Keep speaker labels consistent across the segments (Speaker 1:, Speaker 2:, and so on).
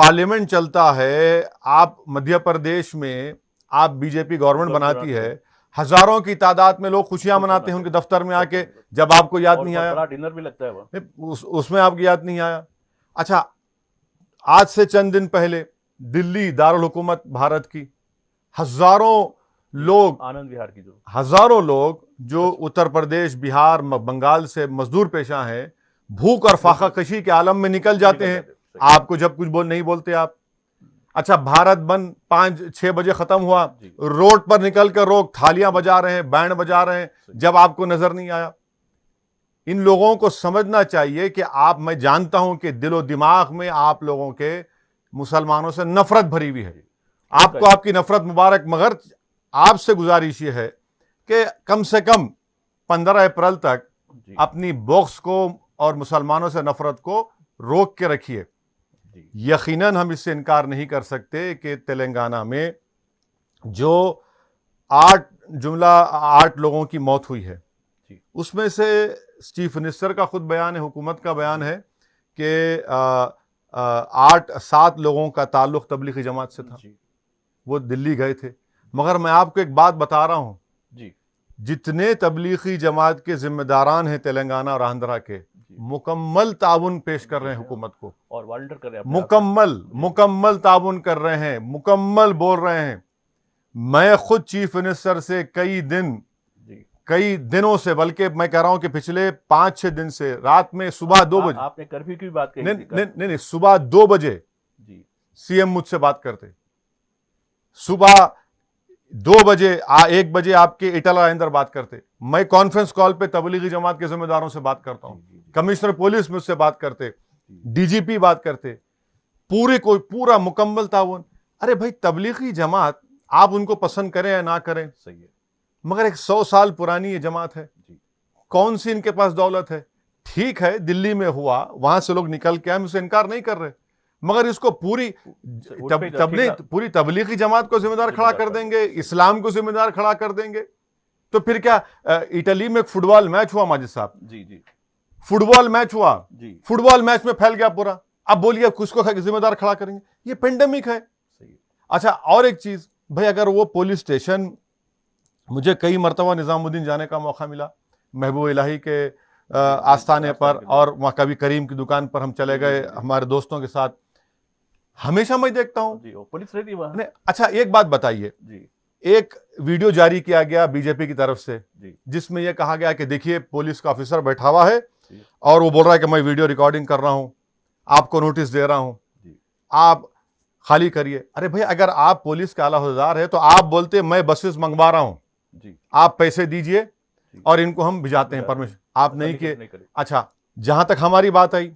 Speaker 1: Parliament چلتا ہے, آپ مدھیہ پردیش میں آپ بی جے پی گورنمنٹ بناتی ہے, ہزاروں کی تعداد میں لوگ خوشیاں مناتے ہیں ان کے دفتر میں آ کے, جب آپ کو یاد نہیں آیا,
Speaker 2: ڈنر بھی لگتا ہے
Speaker 1: اس میں آپ کو یاد نہیں آیا. اچھا, آج سے چند دن پہلے دلی دارالحکومت بھارت کی ہزاروں لوگ,
Speaker 2: آنند وہار کی
Speaker 1: ہزاروں لوگ جو اتر پردیش, بہار, بنگال سے مزدور پیشہ ہیں, بھوک اور فاقہ کشی کے عالم میں نکل جاتے ہیں. آپ کو جب کچھ نہیں بولتے آپ. اچھا, بھارت بند 5-6 بجے ختم ہوا, روڈ پر نکل کر لوگ تھالیاں بجا رہے ہیں, بینڈ بجا رہے ہیں, جب آپ کو نظر نہیں آیا. ان لوگوں کو سمجھنا چاہیے کہ میں جانتا ہوں کہ دل و دماغ میں آپ لوگوں کے مسلمانوں سے نفرت بھری ہوئی ہے, آپ کو آپ کی نفرت مبارک, مگر آپ سے گزارش یہ ہے کہ کم سے کم 15 اپریل تک اپنی بغض کو اور مسلمانوں سے نفرت کو روک کے رکھیے. یقیناً ہم اس سے انکار نہیں کر سکتے کہ تلنگانہ میں جو 8 لوگوں کی موت ہوئی ہے, اس میں سے چیف منسٹر کا خود بیان ہے, حکومت کا بیان ہے کہ 7 لوگوں کا تعلق تبلیغی جماعت سے تھا, وہ دلی گئے تھے. مگر میں آپ کو ایک بات بتا رہا ہوں, جتنے تبلیغی جماعت کے ذمہ داران ہیں تلنگانہ اور آندھرا کے, مکمل تعاون پیش کر رہے ہیں حکومت کو,
Speaker 2: اور والنٹر کر رہے ہیں,
Speaker 1: مکمل تعاون کر رہے ہیں, مکمل بول رہے ہیں. میں خود چیف منسٹر سے کئی دنوں سے, بلکہ میں کہہ رہا ہوں کہ پچھلے 5-6 دن سے, رات میں صبح 2 بجے,
Speaker 2: آپ نے کرفیو کی بات کہی,
Speaker 1: نہیں, صبح 2 بجے سی ایم مجھ سے بات کرتے, صبح 2 بجے 1 بجے آپ کے اٹل راجندر بات کرتے, میں کانفرنس کال پہ تبلیغی جماعت کے ذمہ داروں سے بات کرتا ہوں, کمشنر پولیس مجھ سے بات کرتے, ڈی جی پی بات کرتے, پورا مکمل تعاون. ارے بھائی, تبلیغی جماعت آپ ان کو پسند کریں یا نہ کریں,
Speaker 2: صحیح ہے,
Speaker 1: مگر ایک 100 سال پرانی یہ جماعت ہے, کون سی ان کے پاس دولت ہے. ٹھیک ہے, دلی میں ہوا, وہاں سے لوگ نکل کے, ہم اسے انکار نہیں کر رہے, مگر اس کو پوری تبلیغی جماعت کو ذمہ دار کھڑا کر دیں گے, اسلام کو ذمہ دار کھڑا کر دیں گے. تو پھر کیا, اٹلی میں ایک فٹ بال میچ ہوا ماجد صاحب, فٹ بال میچ ہوا, فٹ بال میچ میں پھیل گیا پورا, اب بولیے کس کو ذمہ دار کھڑا کریں گے؟ یہ پینڈیمک ہے. اچھا, اور ایک چیز بھائی, اگر وہ پولیس اسٹیشن, مجھے کئی مرتبہ نظام الدین جانے کا موقع ملا, محبوب الہی کے آستانے پر, اور وہاں کبھی کریم کی دکان پر ہم چلے گئے ہمارے دوستوں کے ساتھ, ہمیشہ میں دیکھتا ہوں
Speaker 2: پولیس رہتی وہاں.
Speaker 1: اچھا, ایک بات بتائیے, ایک ویڈیو جاری کیا گیا بی جے پی کی طرف سے, جس میں یہ کہا گیا کہ دیکھیے پولیس کا آفیسر بیٹھا ہوا ہے اور وہ بول رہا ہے کہ میں ویڈیو ریکارڈنگ کر رہا ہوں, آپ کو نوٹس دے رہا ہوں, آپ خالی کریے. ارے بھائی, اگر آپ پولیس کے اعلیٰ عہدیدار ہیں تو آپ بولتے میں بسز منگوا رہا ہوں, آپ پیسے دیجئے اور ان کو ہم بھجاتے ہیں, پرمیشن آپ نہیں کیے. اچھا, جہاں تک ہماری بات آئی,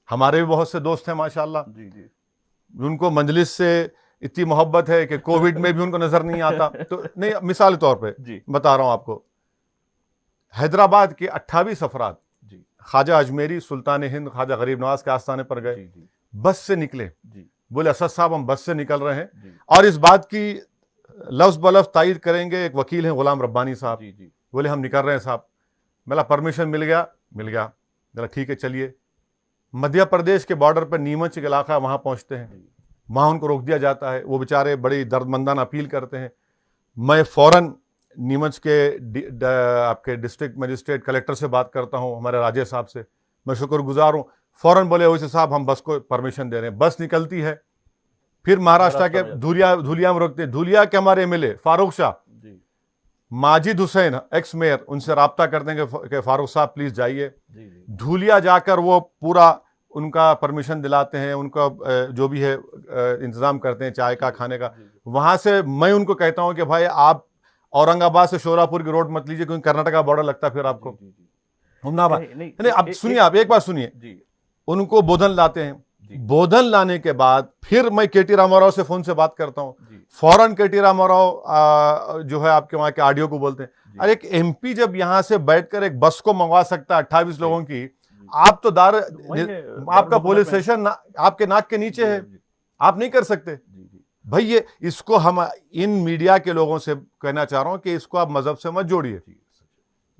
Speaker 1: ہمارے بھی بہت سے دوست ہیں ماشاءاللہ, ان کو مجلس سے اتنی محبت ہے کہ کووڈ میں بھی ان کو نظر نہیں آتا. تو نہیں, مثال طور پہ بتا رہا ہوں آپ کو, حیدرآباد کے 28 افراد خواجہ اجمیری, سلطان ہند خواجہ غریب نواز کے آستانے پر گئے, بس سے نکلے, بولے اسد صاحب ہم بس سے نکل رہے ہیں, اور اس بات کی لفظ بلفظ تائید کریں گے, ایک وکیل ہیں غلام ربانی صاحب, بولے ہم نکل رہے ہیں صاحب. میرا پرمیشن مل گیا, میرا ٹھیک ہے چلیے. مدھیہ پردیش کے بارڈر پر نیمچ کے علاقہ, وہاں پہنچتے ہیں, وہاں ان کو روک دیا جاتا ہے, وہ بیچارے بڑی درد مندانہ اپیل کرتے ہیں. میں فوراً نیمچ کے آپ کے ڈسٹرکٹ مجسٹریٹ کلیکٹر سے بات کرتا ہوں, ہمارے راجے صاحب سے, میں شکر گزار ہوں. فوراً بولے اویسی صاحب ہم بس کو پرمیشن دے رہے ہیں. بس نکلتی ہے, پھر مہاراشٹر کے دھولیا میں روکتے ہیں. دھولیا کے ہمارے M L A Farooq Shah, Majid Hussain ex mayor, ان سے رابطہ کرتے ہیں کہ فاروق صاحب پلیز جائیے. دھولیا جا کر وہ پورا ان کا پرمیشن دلاتے ہیں, ان کا جو بھی ہے انتظام کرتے ہیں چائے کا, کھانے کا. وہاں سے میں ان کو کہتا ہوں کہ بھائی آپ اورنگ آباد سے شوراپور کی روڈ مت لیجیے, کیونکہ کرناٹکا بارڈر لگتا ہے پھر آپ کو. اب سنیے, آپ ایک بات سنیے, ان کو بودھن لاتے ہیں. بودھن لانے کے بعد پھر میں کے ٹی راما راؤ سے فون سے بات کرتا ہوں, فوراً کے ٹی راما راؤ جو ہے آپ کے وہاں کے آر ڈی او کو بولتے ہیں ارے ایک ایم پی جب یہاں سے بیٹھ کر ایک بس کو منگوا سکتا ہے 28 لوگوں کی, آپ تو آپ کا پولیس اسٹیشن آپ کے ناک کے نیچے ہے, آپ نہیں کر سکتے. بھائی یہ اس کو ہم ان میڈیا کے لوگوں سے کہنا چاہ رہا ہوں کہ اس کو آپ مذہب سے مت جوڑیے.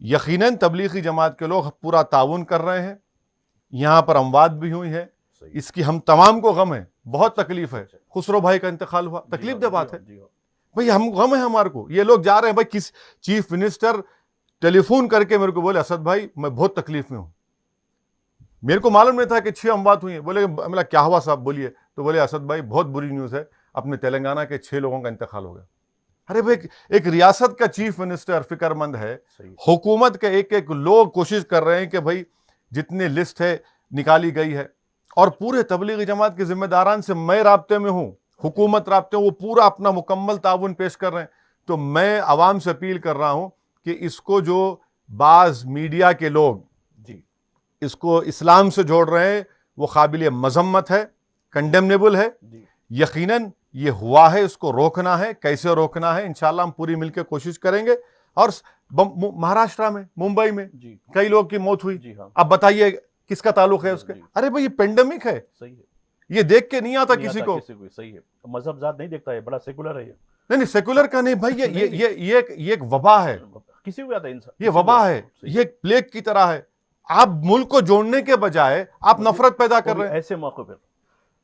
Speaker 1: یقیناً تبلیغی جماعت کے لوگ پورا تعاون کر رہے ہیں, یہاں پر اموات بھی ہوئی ہیں, اس کی ہم تمام کو غم ہے, بہت تکلیف ہے. خسرو بھائی کا انتقال ہوا, تکلیف دہ بات ہے
Speaker 2: جی ہاں
Speaker 1: بھائی, ہم غم ہے ہمارے کو. یہ لوگ جا رہے ہیں بھائی, کس چیف منسٹر ٹیلی فون کر کے میرے کو بولے اسد بھائی میں بہت تکلیف میں ہوں. میرے کو معلوم نہیں تھا کہ 6 اموات ہوئی ہیں. بولے میں کیا ہوا صاحب بولیے, تو بولے اسد بھائی بہت بری نیوز ہے, اپنے تلنگانہ کے 6 لوگوں کا انتقال ہو گیا. ارے بھائی, ایک ریاست کا چیف منسٹر فکر مند ہے, حکومت کے ایک ایک لوگ کوشش کر رہے ہیں کہ بھائی جتنی لسٹ ہے نکالی گئی ہے, اور پورے تبلیغی جماعت کے ذمہ داران سے میں رابطے میں ہوں, حکومت رابطے میں, وہ پورا اپنا مکمل تعاون پیش کر رہے ہیں. تو میں عوام سے اپیل کر رہا ہوں کہ اس کو جو بعض میڈیا کے لوگ
Speaker 2: جی
Speaker 1: اس کو اسلام سے جوڑ رہے ہیں وہ قابل مذمت ہے, کنڈیمنیبل ہے.
Speaker 2: جی
Speaker 1: یقیناً یہ ہوا ہے, اس کو روکنا ہے. کیسے روکنا ہے انشاءاللہ ہم پوری مل کے کوشش کریں گے. اور مہاراشٹرا میں, ممبئی میں
Speaker 2: جی
Speaker 1: کئی لوگ کی موت ہوئی.
Speaker 2: جی ہاں
Speaker 1: اب بتائیے کس کا تعلق ہے اس کے؟ ارے بھائی یہ پینڈیمک ہے,
Speaker 2: صحیح ہے,
Speaker 1: یہ دیکھ کے نہیں آتا
Speaker 2: نہیں
Speaker 1: کسی
Speaker 2: آتا
Speaker 1: کو.
Speaker 2: کسی کو, صحیح ہے, مذہب ذات نہیں دیکھتا ہے, بڑا سیکولر ہے یہ.
Speaker 1: نہیں نہیں سیکولر کا نہیں بھائی, یہ ایک وبا ہے,
Speaker 2: کسی کو آتا ہے انسان,
Speaker 1: یہ وبا ہے, یہ ایک پلیگ کی طرح ہے. آپ ملک کو جوڑنے کے بجائے آپ نفرت پیدا کر رہے ہیں.
Speaker 2: ایسے موقع پر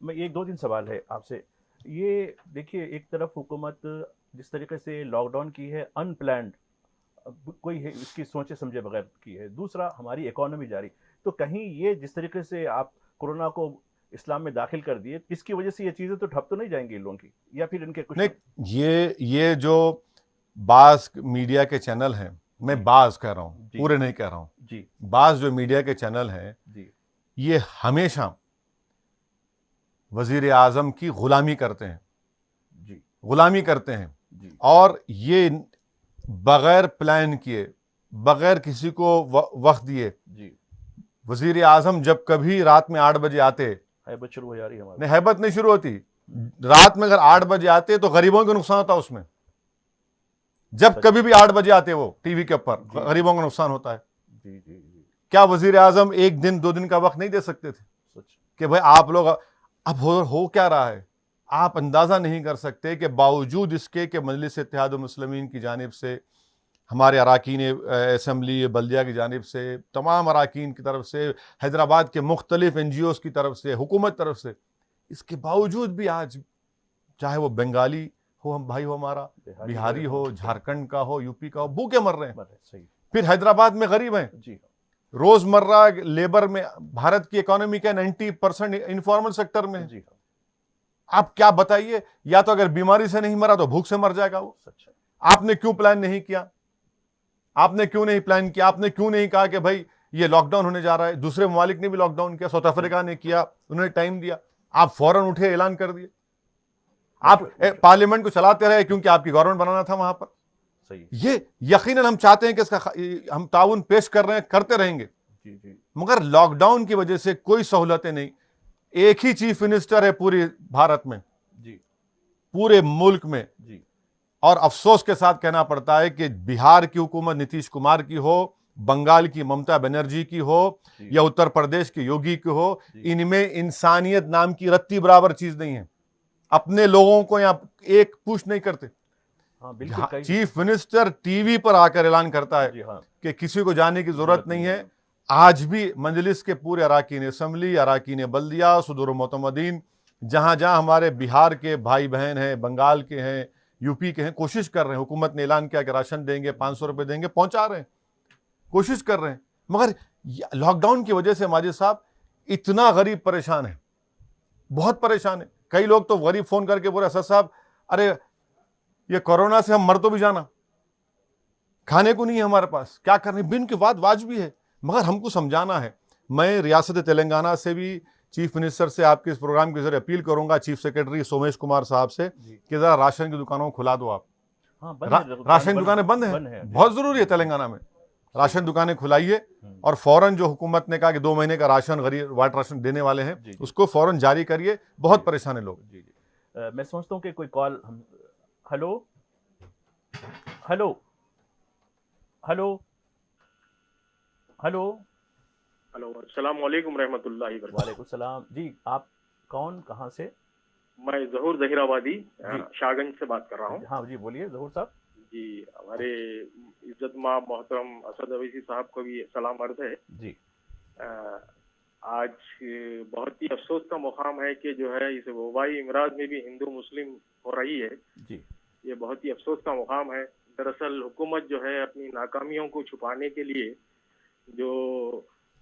Speaker 2: میں ایک دو دن سوال ہے آپ سے. یہ دیکھیے, ایک طرف حکومت جس طریقے سے لاک ڈاؤن کی ہے ان پلانڈ, کوئی ہے اس کی سوچے سمجھے بغیر کی ہے. دوسرا ہماری اکانومی جاری, تو کہیں یہ جس طریقے سے آپ کورونا کو اسلام میں داخل کر دیے, اس کی وجہ سے یہ چیزیں تو ٹھپ تو نہیں جائیں گی ان لوگوں کی, یا پھر ان کے کچھ
Speaker 1: نہیں, یہ جو بعض میڈیا کے چینل ہیں, میں بعض کہہ رہا ہوں, پورے نہیں کہہ رہا ہوں,
Speaker 2: جی
Speaker 1: بعض جو میڈیا کے چینل ہیں
Speaker 2: جی
Speaker 1: یہ ہمیشہ وزیر اعظم کی غلامی کرتے ہیں,
Speaker 2: جی
Speaker 1: غلامی کرتے ہیں.
Speaker 2: جی
Speaker 1: اور یہ بغیر پلان کیے, بغیر کسی کو وقت دیے,
Speaker 2: جی
Speaker 1: وزیر اعظم جب کبھی رات میں 8 بجے آتے,
Speaker 2: حیبت شروع ہو جا رہی ہے ہماری.
Speaker 1: نہیں ہیبت نہیں شروع ہوتی, رات میں اگر 8 بجے آتے تو غریبوں کو نقصان ہوتا اس میں. جب کبھی بھی 8 بجے آتے وہ ٹی وی کے اوپر, غریبوں کا نقصان ہوتا ہے.
Speaker 2: جی جی جی
Speaker 1: کیا وزیر اعظم 1 دن 2 دن کا وقت نہیں دے سکتے تھے
Speaker 2: سچ,
Speaker 1: کہ بھائی آپ لوگ, اب ہو کیا رہا ہے, آپ اندازہ نہیں کر سکتے کہ باوجود اس کے کہ مجلس اتحاد المسلمین کی جانب سے, ہمارے اراکین اسمبلی بلدیہ کی جانب سے, تمام اراکین کی طرف سے, حیدرآباد کے مختلف NGOs کی طرف سے, حکومت طرف سے, اس کے باوجود بھی آج چاہے وہ بنگالی ہو, ہم بھائی ہو ہمارا, بہاری ہو, جھارکھنڈ کا ہو, یوپی کا ہو, بھوکے مر رہے ہیں. پھر حیدرآباد میں غریب ہیں. روز مرہ لیبر میں بھارت کی اکانومی کا 90% انفارمل سیکٹر میں ہے. آپ کیا بتائیے, یا تو اگر بیماری سے نہیں مرا تو بھوک سے مر جائے گا وہ. آپ نے کیوں پلان نہیں کیا, آپ نے کیوں نہیں پلان کیا, آپ نے کیوں نہیں کہا کہ بھائی یہ لاک ڈاؤن ہونے جا رہا ہے. دوسرے ممالک نے بھی لاک ڈاؤن کیا, ساؤتھ افریقہ نے کیا, انہوں نے ٹائم دیا, آپ فوراً اٹھے اعلان کر دیے. آپ پارلیمنٹ کو چلاتے رہے کیونکہ آپ کی گورنمنٹ بنانا تھا وہاں پر. یہ یقیناً ہم چاہتے ہیں کہ اس کا ہم تعاون پیش کر رہے ہیں, کرتے رہیں گے, مگر لاک ڈاؤن کی وجہ سے کوئی سہولتیں نہیں. ایک ہی چیف منسٹر ہے پوری بھارت میں, پورے ملک میں, اور افسوس کے ساتھ کہنا پڑتا ہے کہ بہار کی حکومت نتیش کمار کی ہو, بنگال کی ممتا بنرجی کی ہو, یا اتر پردیش کی یوگی کی ہو, ان میں انسانیت نام کی رتی برابر چیز نہیں ہے. اپنے لوگوں کو یہاں ایک پوچھ نہیں کرتے. چیف منسٹر ٹی وی پر آ کر اعلان کرتا ہے کہ کسی کو جانے کی ضرورت نہیں ہے. آج بھی مجلس کے پورے اراکین اسمبلی, اراکین بلدیہ, صدور معتمدین, جہاں جہاں ہمارے بہار کے بھائی بہن ہیں, بنگال کے ہیں, یوپی کے ہیں, کوشش کر رہے ہیں. حکومت نے اعلان کیا کہ راشن دیں گے, 500 روپے دیں گے, پہنچا رہے ہیں, کوشش کر رہے ہیں. مگر لاک ڈاؤن کی وجہ سے ماجد صاحب اتنا غریب پریشان ہے, بہت پریشان ہے. کئی لوگ تو غریب فون کر کے بولے اسد صاحب ارے یہ کورونا سے ہم مر تو بھی جانا, کھانے کو نہیں ہے ہمارے پاس, کیا کرنے. بن کی بات واجبی ہے, مگر ہم کو سمجھانا ہے. میں ریاست تلنگانہ سے بھی چیف منسٹر سے آپ کے اس پروگرام کے ذریعے اپیل کروں گا, چیف سیکرٹری سومیش کمار صاحب سے, کہ ذرا راشن کی دکانوں کو کھلا دو آپ. راشن دکانیں بند ہیں, بہت ضروری ہے تلنگانہ میں. راشن دکانیں کھلائیے, اور فوراً جو حکومت نے کہا کہ 2 مہینے کا راشن غریب واٹ راشن دینے والے ہیں, اس کو فوراً جاری کریے. بہت پریشان ہیں لوگ.
Speaker 2: میں سمجھتا ہوں کہ کوئی call, hello hello hello hello
Speaker 3: hello, السلام علیکم رحمۃ اللہ وبرکاتہ.
Speaker 2: وعلیکم السلام. جی آپ کون, کہاں سے؟
Speaker 3: میں ظہور ظہیر آبادی شاہگنج سے بات کر رہا ہوں.
Speaker 2: ہاں جی بولیے ظہور صاحب.
Speaker 3: جی, ہمارے عزت ماں محترم اسد اویسی صاحب کو بھی سلام عرض ہے.
Speaker 2: جی
Speaker 3: آج بہت ہی افسوس کا مقام ہے کہ جو ہے اس وبائی امراض میں بھی ہندو مسلم ہو رہی ہے.
Speaker 2: جی
Speaker 3: یہ بہت ہی افسوس کا مقام ہے. دراصل حکومت جو ہے اپنی ناکامیوں کو چھپانے کے لیے جو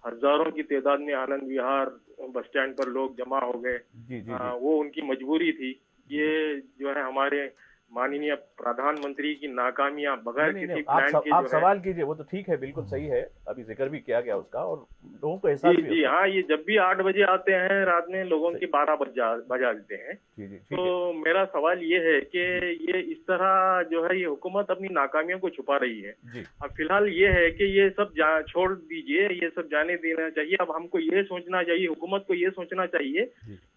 Speaker 3: ہزاروں کی تعداد میں آنند وہار بس اسٹینڈ پر لوگ جمع ہو گئے,
Speaker 2: جی جی
Speaker 3: وہ ان کی مجبوری تھی. یہ جو ہے ہمارے ماننیہ پردھان منتری کی ناکامیاں بغیر کسی پلان کے
Speaker 2: آپ
Speaker 3: جو ہے.
Speaker 2: سوال کیجئے, وہ تو ٹھیک ہے, بالکل صحیح ہے, ابھی ذکر بھی کیا گیا اس کا اور لوگوں کو احساس بھی
Speaker 3: جی ہاں, یہ جب بھی 8 بجے آتے ہیں رات میں لوگوں کی 12 بجا دیتے ہیں.
Speaker 2: جی جی
Speaker 3: تو میرا سوال یہ ہے کہ یہ اس طرح جو ہے یہ حکومت اپنی ناکامیوں کو چھپا رہی ہے.
Speaker 2: جی
Speaker 3: اب فی الحال یہ ہے کہ یہ سب چھوڑ دیجئے, یہ سب جانے دینا چاہیے. اب ہم کو یہ سوچنا چاہیے, حکومت کو یہ سوچنا چاہیے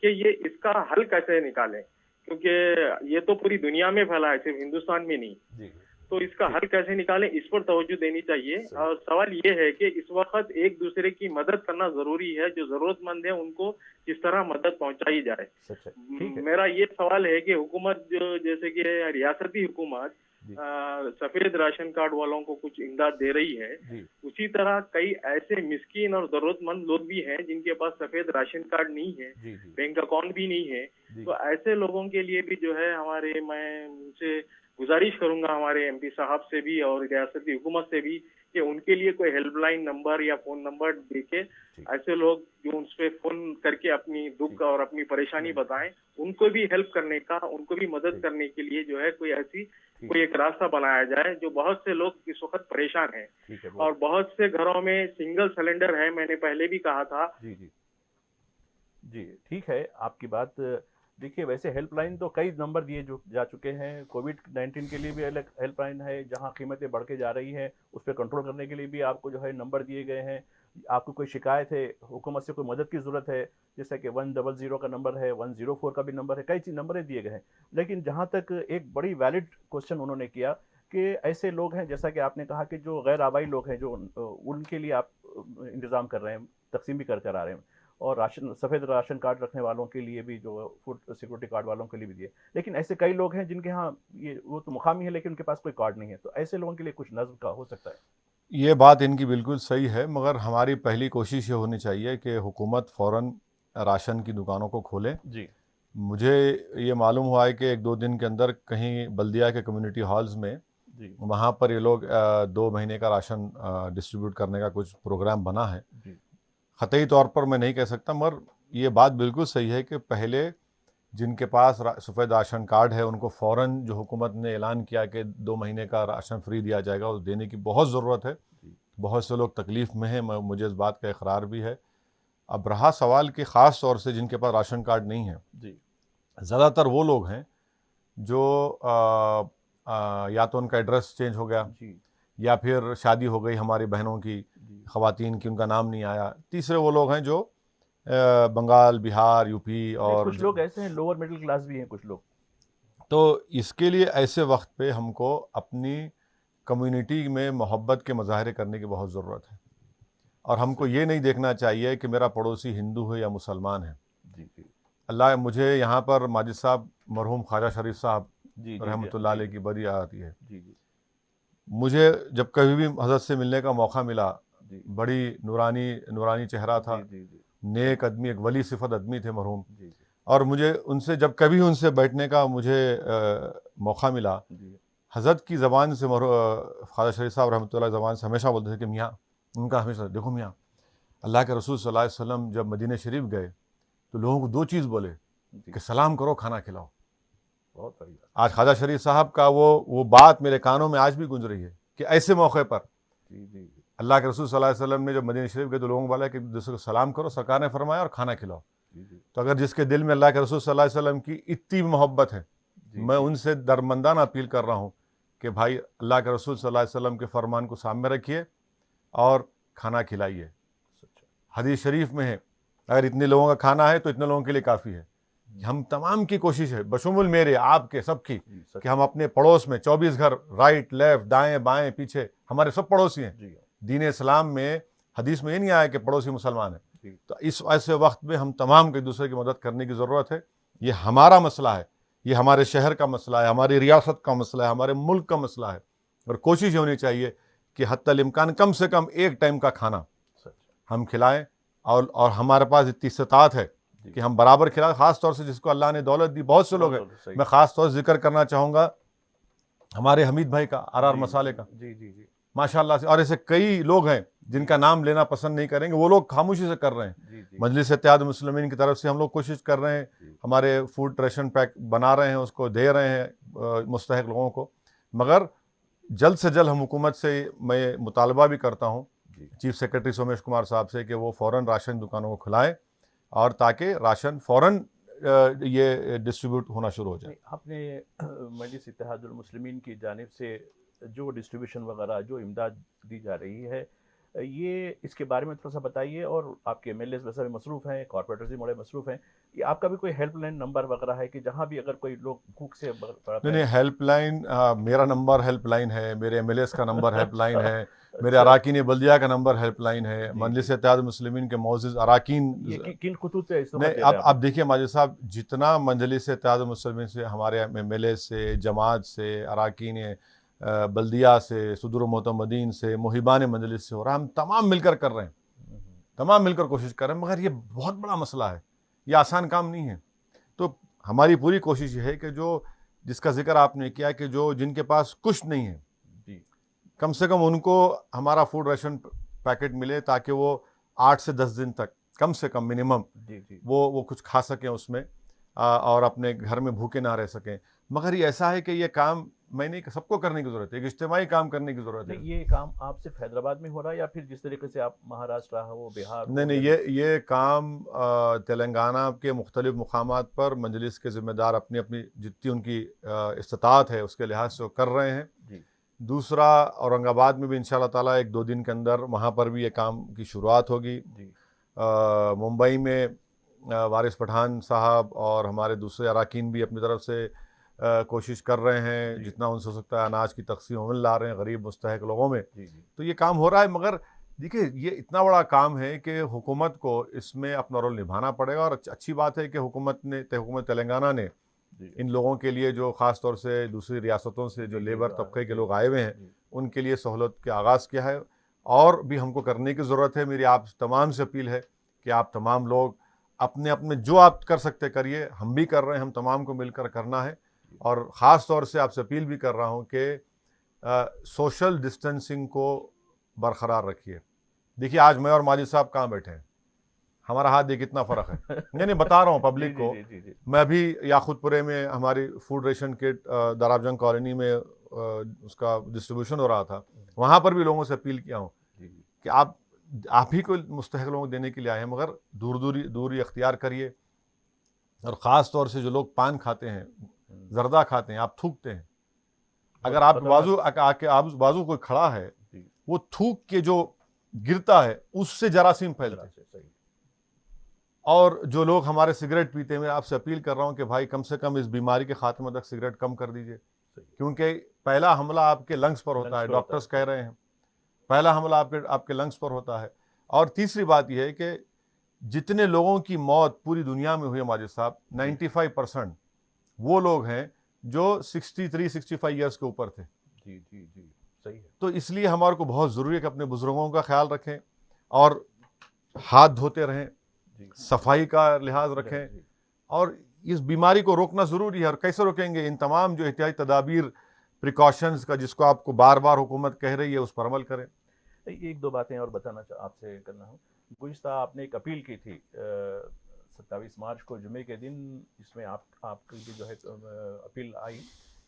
Speaker 3: کہ یہ اس کا حل کیسے نکالیں, کیونکہ یہ تو پوری دنیا میں پھیلا ہے, صرف ہندوستان میں نہیں.
Speaker 2: جی
Speaker 3: تو اس کا حل کیسے نکالیں, اس پر توجہ دینی چاہیے. اور سوال یہ ہے کہ اس وقت ایک دوسرے کی مدد کرنا ضروری ہے. جو ضرورت مند ہیں ان کو کس طرح مدد پہنچائی جائے. میرا یہ سوال ہے کہ حکومت جو جیسے کہ ریاستی حکومت سفید راشن کارڈ والوں کو کچھ امداد دے رہی ہے, اسی طرح کئی ایسے مسکین اور ضرورت مند لوگ بھی ہیں جن کے پاس سفید راشن کارڈ نہیں ہے, بینک اکاؤنٹ بھی نہیں ہے. تو ایسے لوگوں کے لیے بھی جو ہے میں ان سے گزارش کروں گا, ہمارے ایم پی صاحب سے بھی اور ریاستی حکومت سے بھی, کہ ان کے لیے کوئی ہیلپ لائن نمبر یا فون نمبر دے کے ایسے لوگ جو ان سے فون کر کے اپنی دکھ اور اپنی پریشانی بتائیں, ان کو بھی ہیلپ کرنے کا, ان کو بھی مدد کرنے کے لیے جو ہے کوئی ایک راستہ بنایا جائے. جو بہت سے لوگ اس وقت پریشان ہیں اور بہت سے گھروں میں سنگل سلنڈر ہے, میں نے پہلے بھی کہا تھا.
Speaker 2: جی ٹھیک ہے آپ کی بات. دیکھیے ویسے ہیلپ لائن تو کئی نمبر دیے جا چکے ہیں. کووڈ-19 کے لیے بھی الگ ہیلپ لائن ہے, جہاں قیمتیں بڑھ کے جا رہی ہیں اس پہ کنٹرول کرنے کے لیے بھی آپ کو جو ہے نمبر دیے گئے ہیں. آپ کو کوئی شکایت ہے, حکومت سے کوئی مدد کی ضرورت ہے, جیسا کہ 100 کا نمبر ہے, 104 کا بھی نمبر ہے, کئی نمبریں دیے گئے ہیں. لیکن جہاں تک ایک بڑی ویلڈ کوشچن انہوں نے کیا کہ ایسے لوگ ہیں جیسا کہ آپ نے کہا کہ جو غیر آبائی لوگ ہیں, جو ان کے لیے آپ انتظام کر رہے ہیں, تقسیم بھی کر آ رہے ہیں, اور سفید راشن کارڈ رکھنے والوں کے لیے بھی, جو فوڈ سیکورٹی کارڈ والوں کے لیے بھی دیے. لیکن ایسے کئی لوگ ہیں جن کے ہاں وہ تو مقامی ہے لیکن ان کے پاس کوئی کارڈ نہیں ہے. تو ایسے لوگوں کے لیے کچھ نظم کا ہو سکتا ہے.
Speaker 1: یہ بات ان کی بالکل صحیح ہے, مگر ہماری پہلی کوشش یہ ہونی چاہیے کہ حکومت فوراً راشن کی دکانوں کو کھولے.
Speaker 2: جی
Speaker 1: مجھے یہ معلوم ہوا ہے کہ 1-2 دن کے اندر کہیں بلدیہ کے کمیونٹی ہالز میں وہاں پر یہ لوگ 2 مہینے کا راشن ڈسٹریبیوٹ کرنے کا کچھ پروگرام بنا ہے. قطعی طور پر میں نہیں کہہ سکتا, مگر یہ بات بالکل صحیح ہے کہ پہلے جن کے پاس سفید راشن کارڈ ہے ان کو فوراً جو حکومت نے اعلان کیا کہ 2 مہینے کا راشن فری دیا جائے گا, اس دینے کی بہت ضرورت ہے. بہت سے لوگ تکلیف میں ہیں, مجھے اس بات کا اقرار بھی ہے. اب رہا سوال کہ خاص طور سے جن کے پاس راشن کارڈ نہیں ہے, زیادہ تر وہ لوگ ہیں جو یا تو ان کا ایڈریس چینج ہو گیا, یا پھر شادی ہو گئی ہماری بہنوں کی, خواتین کی, ان کا نام نہیں آیا. تیسرے وہ لوگ ہیں جو بنگال, بہار, یو پی, اور
Speaker 2: کچھ لوگ ایسے ہیں لوور مڈل کلاس بھی ہیں کچھ لوگ.
Speaker 1: تو اس کے لیے ایسے وقت پہ ہم کو اپنی کمیونٹی میں محبت کے مظاہرے کرنے کی بہت ضرورت ہے, اور ہم کو یہ نہیں دیکھنا چاہیے کہ میرا پڑوسی ہندو ہے یا مسلمان ہے. اللہ, مجھے یہاں پر ماجد صاحب مرحوم خواجہ شریف صاحب رحمۃ اللہ علیہ کی بڑی آتی ہے. مجھے جب کبھی بھی حضرت سے ملنے کا موقع ملا, بڑی نورانی چہرہ تھا, نیک آدمی, ایک ولی صفت آدمی تھے مرحوم. اور مجھے ان سے جب کبھی ان سے بیٹھنے کا مجھے موقع ملا, حضرت کی زبان سے خواجہ شریف صاحب رحمۃ اللہ زبان سے ہمیشہ بولتے تھے کہ میاں, ان کا ہمیشہ دیکھو میاں, اللہ کے رسول صلی اللہ علیہ وسلم جب مدینہ شریف گئے تو لوگوں کو 2 چیز بولے کہ سلام کرو, کھانا کھلاؤ. آج خواجہ شریف صاحب کا وہ بات میرے کانوں میں آج بھی گونج رہی ہے کہ ایسے موقع پر اللہ کے رسول صلی اللہ علیہ وسلم نے جب مدینہ شریف گئے تو لوگوں کو بولا کہ دوسرے کو سلام کرو, سرکار نے فرمایا, اور کھانا کھلاؤ. تو اگر جس کے دل میں اللہ کے رسول صلی اللہ علیہ وسلم کی اتنی محبت ہے, میں ان سے درمندانہ اپیل کر رہا ہوں کہ بھائی اللہ کے رسول صلی اللہ علیہ وسلم کے فرمان کو سامنے رکھیے اور کھانا کھلائیے. حدیث شریف میں ہے اگر اتنے لوگوں کا کھانا ہے تو اتنے لوگوں کے لیے کافی ہے. ہم تمام کی کوشش ہے, بشمول میرے, آپ کے, سب کی, کہ ہم اپنے پڑوس میں 24 گھر, رائٹ لیفٹ, دائیں بائیں پیچھے, ہمارے سب پڑوسی ہیں. دین اسلام میں حدیث میں یہ نہیں آیا کہ پڑوسی مسلمان ہے. تو اس ایسے وقت میں ہم تمام کو ایک دوسرے کی مدد کرنے کی ضرورت ہے. یہ ہمارا مسئلہ ہے, یہ ہمارے شہر کا مسئلہ ہے, ہماری ریاست کا مسئلہ ہے, ہمارے ملک کا مسئلہ ہے. اور کوشش یہ ہونی چاہیے کہ حتی الامکان کم سے کم ایک ٹائم کا کھانا ہم کھلائیں, اور ہمارے پاس اتنی استطاعت ہے کہ ہم برابر کھلا، خاص طور سے جس کو اللہ نے دولت دی، بہت سے لوگ ہیں. میں خاص طور سے ذکر کرنا چاہوں گا ہمارے حمید بھائی کا، RR مسالے کا، ماشاء اللہ سے. اور ایسے کئی لوگ ہیں جن کا نام لینا پسند نہیں کریں گے، وہ لوگ خاموشی سے کر رہے ہیں. مجلس اتحاد المسلمین کی طرف سے ہم لوگ کوشش کر رہے ہیں، ہمارے فوڈ ریشن پیک بنا رہے ہیں، اس کو دے رہے ہیں مستحق لوگوں کو. مگر جلد سے جلد ہم حکومت سے میں مطالبہ بھی کرتا ہوں چیف سیکرٹری سومیش کمار صاحب سے کہ وہ فوراً راشن دکانوں کو کھلائیں، اور تاکہ راشن فوراً یہ ڈسٹریبیوٹ ہونا شروع ہو جائے.
Speaker 2: آپ نے مجلس اتحاد المسلمین کی جانب سے جو ڈسٹریبیوشن وغیرہ جو امداد دی جا رہی ہے، یہ اس کے بارے میں تھوڑا سا بتائیے. اور آپ کے MLAs ویسے بھی مصروف ہیں، کارپوریٹرز بھی بڑے مصروف ہیں، یہ آپ کا بھی کوئی ہیلپ لائن نمبر وغیرہ ہے کہ جہاں بھی اگر کوئی لوگ بھوک سے
Speaker 1: نہیں، ہیلپ لائن میرا نمبر ہیلپ لائن ہے، میرے MLAs کا نمبر ہیلپ لائن ہے، میرے اراکین بلدیہ کا نمبر ہیلپ لائن ہے، مجلس اتحاد المسلمین کے معزز اراکین.
Speaker 2: کن خطوط پہ
Speaker 1: نہیں، اب دیکھیے ماجد صاحب، جتنا مجلس اتحاد المسلمین سے، ہمارے MLAs سے، جماعت سے، اراکین بلدیہ سے، صدور و معتمدین سے، محبان مجلس سے ہو رہا ہے، ہم تمام مل کر کر رہے ہیں، تمام مل کر کوشش کر رہے ہیں. مگر یہ بہت بڑا مسئلہ ہے، یہ آسان کام نہیں ہے. تو ہماری پوری کوشش یہ ہے کہ جس کا ذکر آپ نے کیا کہ جن کے پاس کچھ نہیں ہے، کم سے کم ان کو ہمارا فوڈ ریشن پیکٹ ملے، تاکہ وہ 8 سے 10 دن تک کم سے کم منیمم وہ کچھ کھا سکیں اس میں، اور اپنے گھر میں بھوکے نہ رہ سکیں. مگر یہ ایسا ہے کہ یہ کام میں نہیں، سب کو کرنے کی ضرورت ہے، ایک اجتماعی کام کرنے کی ضرورت ہے.
Speaker 2: یہ کام آپ صرف حیدرآباد میں ہو رہا ہے یا پھر جس طریقے سے آپ مہاراشٹرا ہو، بہار؟
Speaker 1: نہیں، یہ کام تلنگانہ کے مختلف مقامات پر مجلس کے ذمہ دار اپنی جتنی ان کی استطاعت ہے اس کے لحاظ سے کر رہے ہیں. دوسرا، اورنگ آباد میں بھی انشاءاللہ تعالیٰ 1-2 دن کے اندر وہاں پر بھی یہ کام کی شروعات ہوگی. ممبئی میں وارث پٹھان صاحب اور ہمارے دوسرے اراکین بھی اپنی طرف سے کوشش کر رہے ہیں، جتنا ان سے ہو سکتا ہے اناج کی تقسیم عمل لا رہے ہیں غریب مستحق لوگوں میں. تو یہ کام ہو رہا ہے. مگر دیکھیے یہ اتنا بڑا کام ہے کہ حکومت کو اس میں اپنا رول نبھانا پڑے گا. اور اچھی بات ہے کہ حکومت تلنگانہ نے ان لوگوں کے لیے، جو خاص طور سے دوسری ریاستوں سے جو لیبر طبقے کے لوگ آئے ہوئے ہیں، ان کے لیے سہولت کا آغاز کیا ہے. اور بھی ہم کو کرنے کی ضرورت ہے. میری آپ تمام سے اپیل ہے کہ آپ تمام لوگ اپنے جو آپ کر سکتے کریے. ہم بھی کر رہے ہیں، ہم تمام کو مل کر کرنا ہے. اور خاص طور سے آپ سے اپیل بھی کر رہا ہوں کہ سوشل ڈسٹینسنگ کو برقرار رکھیے. دیکھیے آج میں اور ماجد صاحب کہاں بیٹھے ہیں، ہمارا ہاتھ دیکھ کتنا فرق ہے. نہیں بتا رہا ہوں پبلک کو. میں ابھی یاقوت پورے میں ہماری فوڈ ریشن کٹ درابجنگ کالونی میں اس کا ڈسٹریبیوشن ہو رہا تھا، وہاں پر بھی لوگوں سے اپیل کیا ہوں کہ آپ ہی کو مستحق لوگوں کو دینے کے لیے آئے ہیں، مگر دوری اختیار کریے. اور خاص طور سے جو لوگ پان کھاتے ہیں، زردہ کھاتے ہیں، آپ تھوکتے ہیں، اگر آپ بازو کوئی کھڑا ہے، وہ تھوک کے جو گرتا ہے اس سے جراثیم پھیلتے ہیں. اور جو لوگ ہمارے سگریٹ پیتے ہیں، میں آپ سے اپیل کر رہا ہوں کہ بھائی کم سے کم اس بیماری کے خاتمے تک سگریٹ کم کر دیجئے، کیونکہ پہلا حملہ آپ کے لنگس پر ہوتا ہے. ڈاکٹرز کہہ رہے ہیں پہلا حملہ آپ کے لنگس پر ہوتا ہے. اور تیسری بات یہ ہے کہ جتنے لوگوں کی موت پوری دنیا میں ہوئی ہے ماجد صاحب، 95% وہ لوگ ہیں جو 63-65 ایئرس کے اوپر تھے.
Speaker 2: صحیح ہے.
Speaker 1: تو اس لیے ہمارے کو بہت ضروری ہے کہ اپنے بزرگوں کا خیال رکھیں، اور ہاتھ دھوتے رہیں، صفائی کا لحاظ رکھیں. اور اس بیماری کو روکنا ضروری ہے. اور کیسے روکیں گے؟ ان تمام جو احتیاطی تدابیر، پریکاشنز کا جس کو آپ کو بار بار حکومت کہہ رہی ہے، اس پر عمل کریں.
Speaker 2: 1-2 باتیں اور بتانا آپ سے کرنا ہوں. گزشتہ آپ نے ایک اپیل کی تھی 27 مارچ کو جمعے کے دن، اس میں آپ کی بھی جو ہے اپیل آئی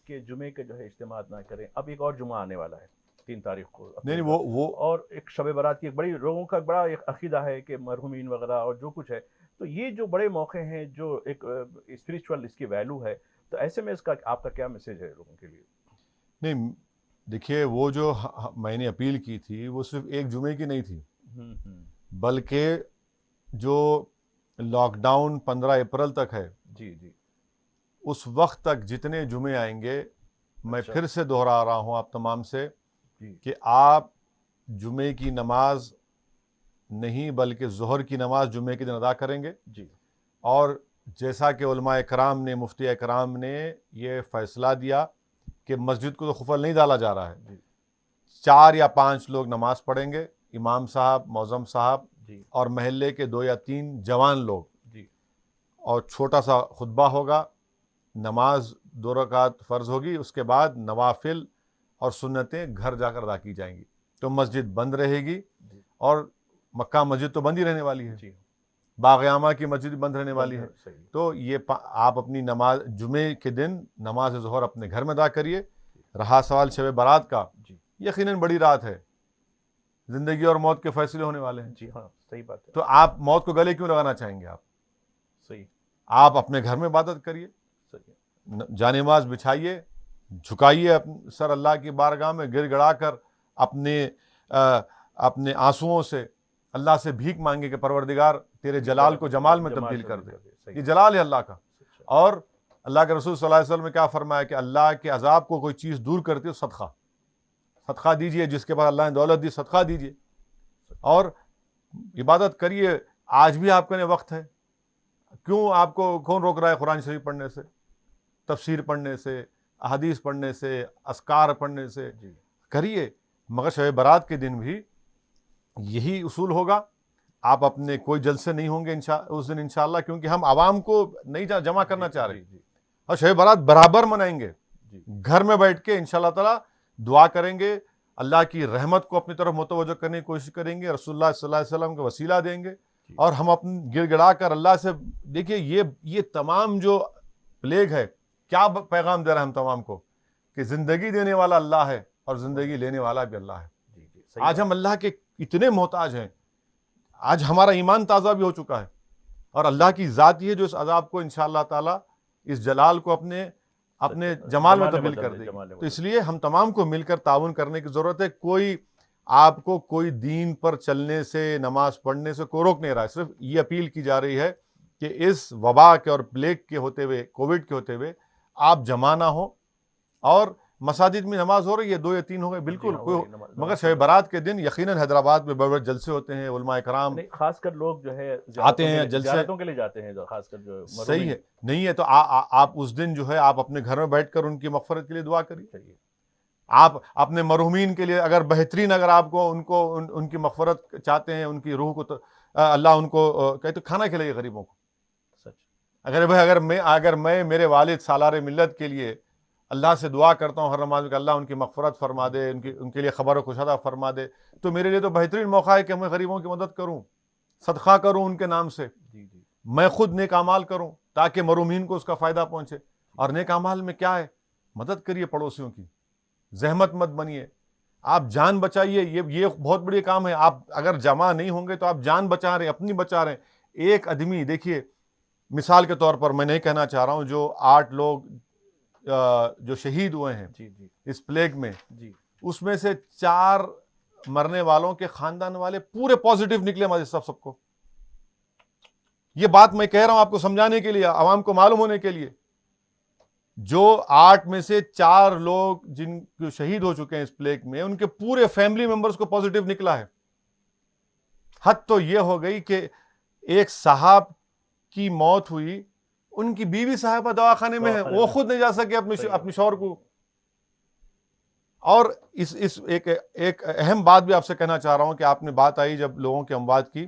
Speaker 2: کہ جمعے کے جو ہے اجتماعات نہ کریں. اب ایک اور جمعہ آنے والا ہے 3 تاریخ کو. نہیں وہ اور ایک شب برات کی ایک بڑی لوگوں کا بڑا ایک عقیدہ ہے کہ مرحومین وغیرہ اور جو کچھ ہے، تو یہ جو بڑے موقع ہیں، جو ایک اسپریچول اس کی ویلیو ہے، تو ایسے میں اس کا آپ کا کیا میسج ہے لوگوں کے لیے؟
Speaker 1: نہیں دیکھیے، وہ جو میں نے اپیل کی تھی وہ صرف ایک جمعے کی نہیں تھی، بلکہ جو لاک ڈاؤن 15 اپریل تک ہے، اس وقت تک جتنے جمعے آئیں گے، میں پھر سے دہرا رہا ہوں آپ تمام سے کہ آپ جمعے کی نماز نہیں بلکہ ظہر کی نماز جمعے کے دن ادا کریں گے. اور جیسا کہ علماء اکرام نے، مفتی اکرام نے یہ فیصلہ دیا کہ مسجد کو تو قفل نہیں ڈالا جا رہا ہے، 4 یا 5 لوگ نماز پڑھیں گے، امام صاحب، معظم صاحب اور محلے کے 2 یا 3 جوان لوگ اور چھوٹا سا خطبہ ہوگا, نماز 2 رکعت فرض ہوگی, اس کے بعد نوافل اور سنتیں گھر جا کر ادا کی جائیں گی. تو مسجد بند رہے گی, اور مکہ مسجد تو بند ہی رہنے والی ہے, باغ عامہ کی مسجد بند رہنے والی ہے. تو یہ آپ اپنی نماز جمعے کے دن نماز ظہر اپنے گھر میں ادا کریے. رہا سوال شب برات کا, یقیناً بڑی رات ہے, زندگی اور موت کے فیصلے ہونے والے ہیں.
Speaker 2: جی ہاں, صحیح بات ہے.
Speaker 1: تو آپ موت کو گلے کیوں لگانا چاہیں گے؟
Speaker 2: صحیح,
Speaker 1: آپ اپنے گھر میں عبادت کریے, جانماز بچھائیے, جھکائیے سر اللہ کی بارگاہ میں, گر گڑا کر اپنے آنسوؤں سے اللہ سے بھیک مانگے کہ پروردگار تیرے جلال کو جمال میں تبدیل کر دے. یہ جلال ہے اللہ کا. اور اللہ کے رسول صلی اللہ علیہ وسلم نے کیا فرمایا کہ اللہ کے عذاب کو کوئی چیز دور کرتی ہے, صدقہ دیجئے, جس کے بعد اللہ نے دولت دی صدقہ دیجئے, اور عبادت کریے. آج بھی آپ کے وقت ہے, کیوں آپ کو کون روک رہا ہے قرآن شریف پڑھنے سے, تفسیر پڑھنے سے, احادیث پڑھنے سے, اذکار پڑھنے سے؟ کریے. مگر شب برات کے دن بھی یہی اصول ہوگا. آپ اپنے کوئی جلسے نہیں ہوں گے اس دن انشاءاللہ, کیونکہ ہم عوام کو نہیں جمع کرنا چاہ رہے, اور شب برات برابر منائیں گے. گھر میں بیٹھ کے انشاءاللہ تعالی دعا کریں گے, اللہ کی رحمت کو اپنی طرف متوجہ کرنے کی کوشش کریں گے, رسول اللہ صلی اللہ علیہ وسلم کا وسیلہ دیں گے, اور ہم اپنے گر گڑا کر اللہ سے. دیکھیے یہ تمام جو پلیگ ہے, کیا پیغام دے رہا ہے ہم تمام کو, کہ زندگی دینے والا اللہ ہے اور زندگی لینے والا بھی اللہ ہے. آج ہم اللہ کے اتنے محتاج ہیں, آج ہمارا ایمان تازہ بھی ہو چکا ہے, اور اللہ کی ذات ہی ہے جو اس عذاب کو انشاءاللہ تعالی اس جلال کو اپنے جمال میں تبدیل کر دے. تو اس لیے ہم تمام کو مل کر تعاون کرنے کی ضرورت ہے. آپ کو کوئی دین پر چلنے سے, نماز پڑھنے سے کوئی روک نہیں رہا ہے. صرف یہ اپیل کی جا رہی ہے کہ اس وبا کے اور پلیگ کے ہوتے ہوئے, کووڈ کے ہوتے ہوئے آپ جمع نہ ہو. اور مساجد میں نماز ہو رہی ہے, 2 یا 3 ہو گئے, بالکل مگر شب برات کے دن یقیناً حیدرآباد میں بڑے بڑے جلسے ہوتے ہیں, علماء کرام
Speaker 2: خاص کر لوگ جو ہے
Speaker 1: آتے ہیں
Speaker 2: زیارتوں کے لیے جاتے ہیں, خاص کر جو
Speaker 1: صحیح ہے نہیں ہے. تو آپ اس دن جو ہے آپ اپنے گھر میں بیٹھ کر ان کی مغفرت کے لیے دعا کریے. آپ اپنے مرحومین کے لیے اگر بہترین, اگر آپ کو ان کی مغفرت چاہتے ہیں, ان کی روح کو, تو اللہ ان کو کہتے کھانا کھلائیے غریبوں کو. اگر میں میرے والد سالار ملت کے لیے اللہ سے دعا کرتا ہوں ہر نماز میں کہ اللہ ان کی مغفرت فرما دے, ان کے لیے خبر و کشادہ فرما دے, تو میرے لیے تو بہترین موقع ہے کہ میں غریبوں کی مدد کروں, صدقہ کروں ان کے نام سے. میں خود نیک اعمال کروں تاکہ مرحومین کو اس کا فائدہ پہنچے. اور نیک اعمال میں کیا ہے؟ مدد کریے پڑوسیوں کی, زحمت مت بنیے, آپ جان بچائیے. یہ بہت بڑی کام ہے. آپ اگر جمع نہیں ہوں گے تو آپ جان بچا رہے ہیں, اپنی بچا رہے ہیں. ایک آدمی دیکھیے, مثال کے طور پر میں نہیں کہنا چاہ رہا ہوں, جو 8 لوگ جو شہید ہوئے ہیں اس پلیگ میں, اس میں سے 4 مرنے والوں کے خاندان والے پورے پازیٹیو نکلے ہمارے سب کو. یہ بات میں کہہ رہا ہوں آپ کو سمجھانے کے لیے, عوام کو معلوم ہونے کے لیے. جو 8 میں سے 4 لوگ جن کو شہید ہو چکے ہیں اس پلیگ میں, ان کے پورے فیملی ممبرز کو پازیٹیو نکلا ہے. حد تو یہ ہو گئی کہ ایک صاحب کی موت ہوئی, ان کی بیوی صاحبہ دواخانے میں ہے, وہ خود نہیں جا سکے اپنے شوہر کو. اور ایک اہم بات بھی آپ سے کہنا چاہ رہا ہوں کہ آپ نے بات آئی جب لوگوں کے اموات کی.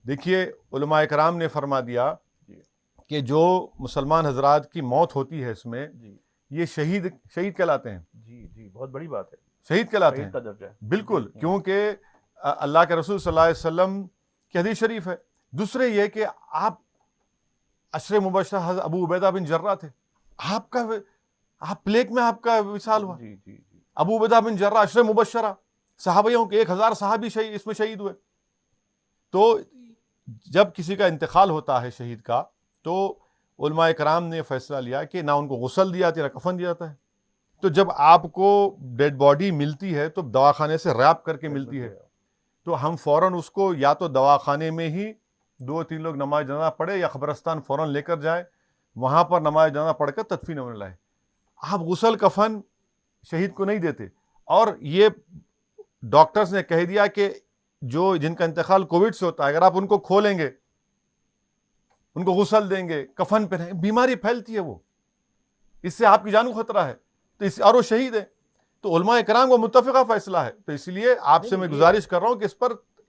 Speaker 1: دیکھیے علماء کرام نے فرما دیا کہ جو مسلمان حضرات کی موت ہوتی ہے اس میں, یہ شہید کہلاتے ہیں.
Speaker 2: جی بہت بڑی بات ہے,
Speaker 1: شہید کہلاتے ہیں بالکل, کیونکہ اللہ کے رسول صلی اللہ علیہ وسلم کی حدیث شریف ہے. دوسرے یہ کہ آپ عشر مبشرہ حضرت ابو عبیدہ بن جراح تھے, آپ پلیگ میں آپ کا وصال ہوا. ابو عبیدہ بن جراح عشر مبشرہ صحابیوں کے 1000 صحابی اس میں شہید ہوئے. تو جب کسی کا انتقال ہوتا ہے شہید کا, تو علماء کرام نے فیصلہ لیا کہ نہ ان کو غسل دیا جاتا ہے نہ کفن دیا جاتا ہے. تو جب آپ کو ڈیڈ باڈی ملتی ہے تو دواخانے سے ریپ کر کے ملتی ہے, تو ہم فوراً اس کو یا تو دواخانے میں ہی 2-3 لوگ نماز جنازہ پڑھے, یا قبرستان فوراً لے کر جائے, وہاں پر نماز جنازہ پڑھ کر تدفین ہونے لائے. آپ غسل کفن شہید کو نہیں دیتے. اور یہ ڈاکٹرز نے کہہ دیا کہ جن کا انتقال کووڈ سے ہوتا ہے, اگر آپ ان کو کھولیں گے, ان کو غسل دیں گے, کفن پہنیں گے, بیماری پھیلتی ہے, وہ اس سے آپ کی جان کو خطرہ ہے, اور وہ شہید ہے. تو علماء کرام کو متفقہ فیصلہ ہے. تو اس لیے آپ سے میں گزارش کر رہا ہوں کہ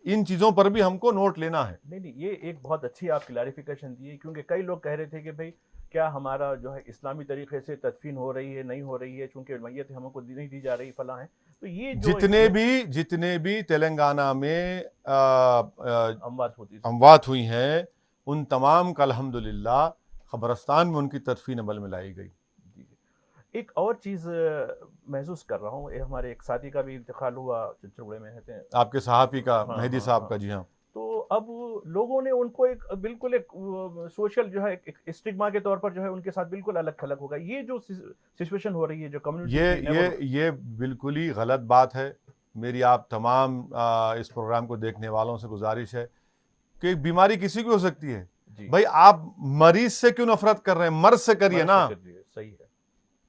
Speaker 1: ان چیزوں پر بھی ہم کو نوٹ لینا ہے.
Speaker 2: نہیں یہ ایک بہت اچھی آپ کلیریفیکیشن دی، کیونکہ کئی لوگ کہہ رہے تھے کہ بھائی کیا ہمارا جو ہے اسلامی طریقے سے تدفین ہو رہی ہے نہیں ہو رہی ہے، چونکہ میت ہم کو نہیں دی جا رہی فلاں ہے. تو یہ
Speaker 1: جتنے بھی تلنگانہ میں
Speaker 2: اموات
Speaker 1: اموات ہوئی ہیں ان تمام کا الحمدللہ قبرستان میں ان کی تدفین عمل میں لائی گئی.
Speaker 2: ایک اور چیز محسوس کر رہا ہوں، ہمارے ایک ساتھی کا بھی انتقال ہوا چنچوڑے میں رہتے ہیں،
Speaker 1: آپ کے صحافی کا، مہدی صاحب کا. جی ہاں.
Speaker 2: تو اب لوگوں نے ان کو ایک بالکل ایک سوشل جو ہے ایک اسٹگما کے طور پر جو ہے ان کے ساتھ بالکل الگ تھلگ ہوگا. یہ جو سچویشن ہو رہی ہے جو کمیونٹی،
Speaker 1: یہ بالکل ہی غلط بات ہے. میری آپ تمام اس پروگرام کو دیکھنے والوں سے گزارش ہے کہ ایک بیماری کسی کی ہو سکتی ہے. بھائی آپ مریض سے کیوں نفرت کر رہے ہیں؟ مرض سے کریے نا.
Speaker 2: صحیح ہے.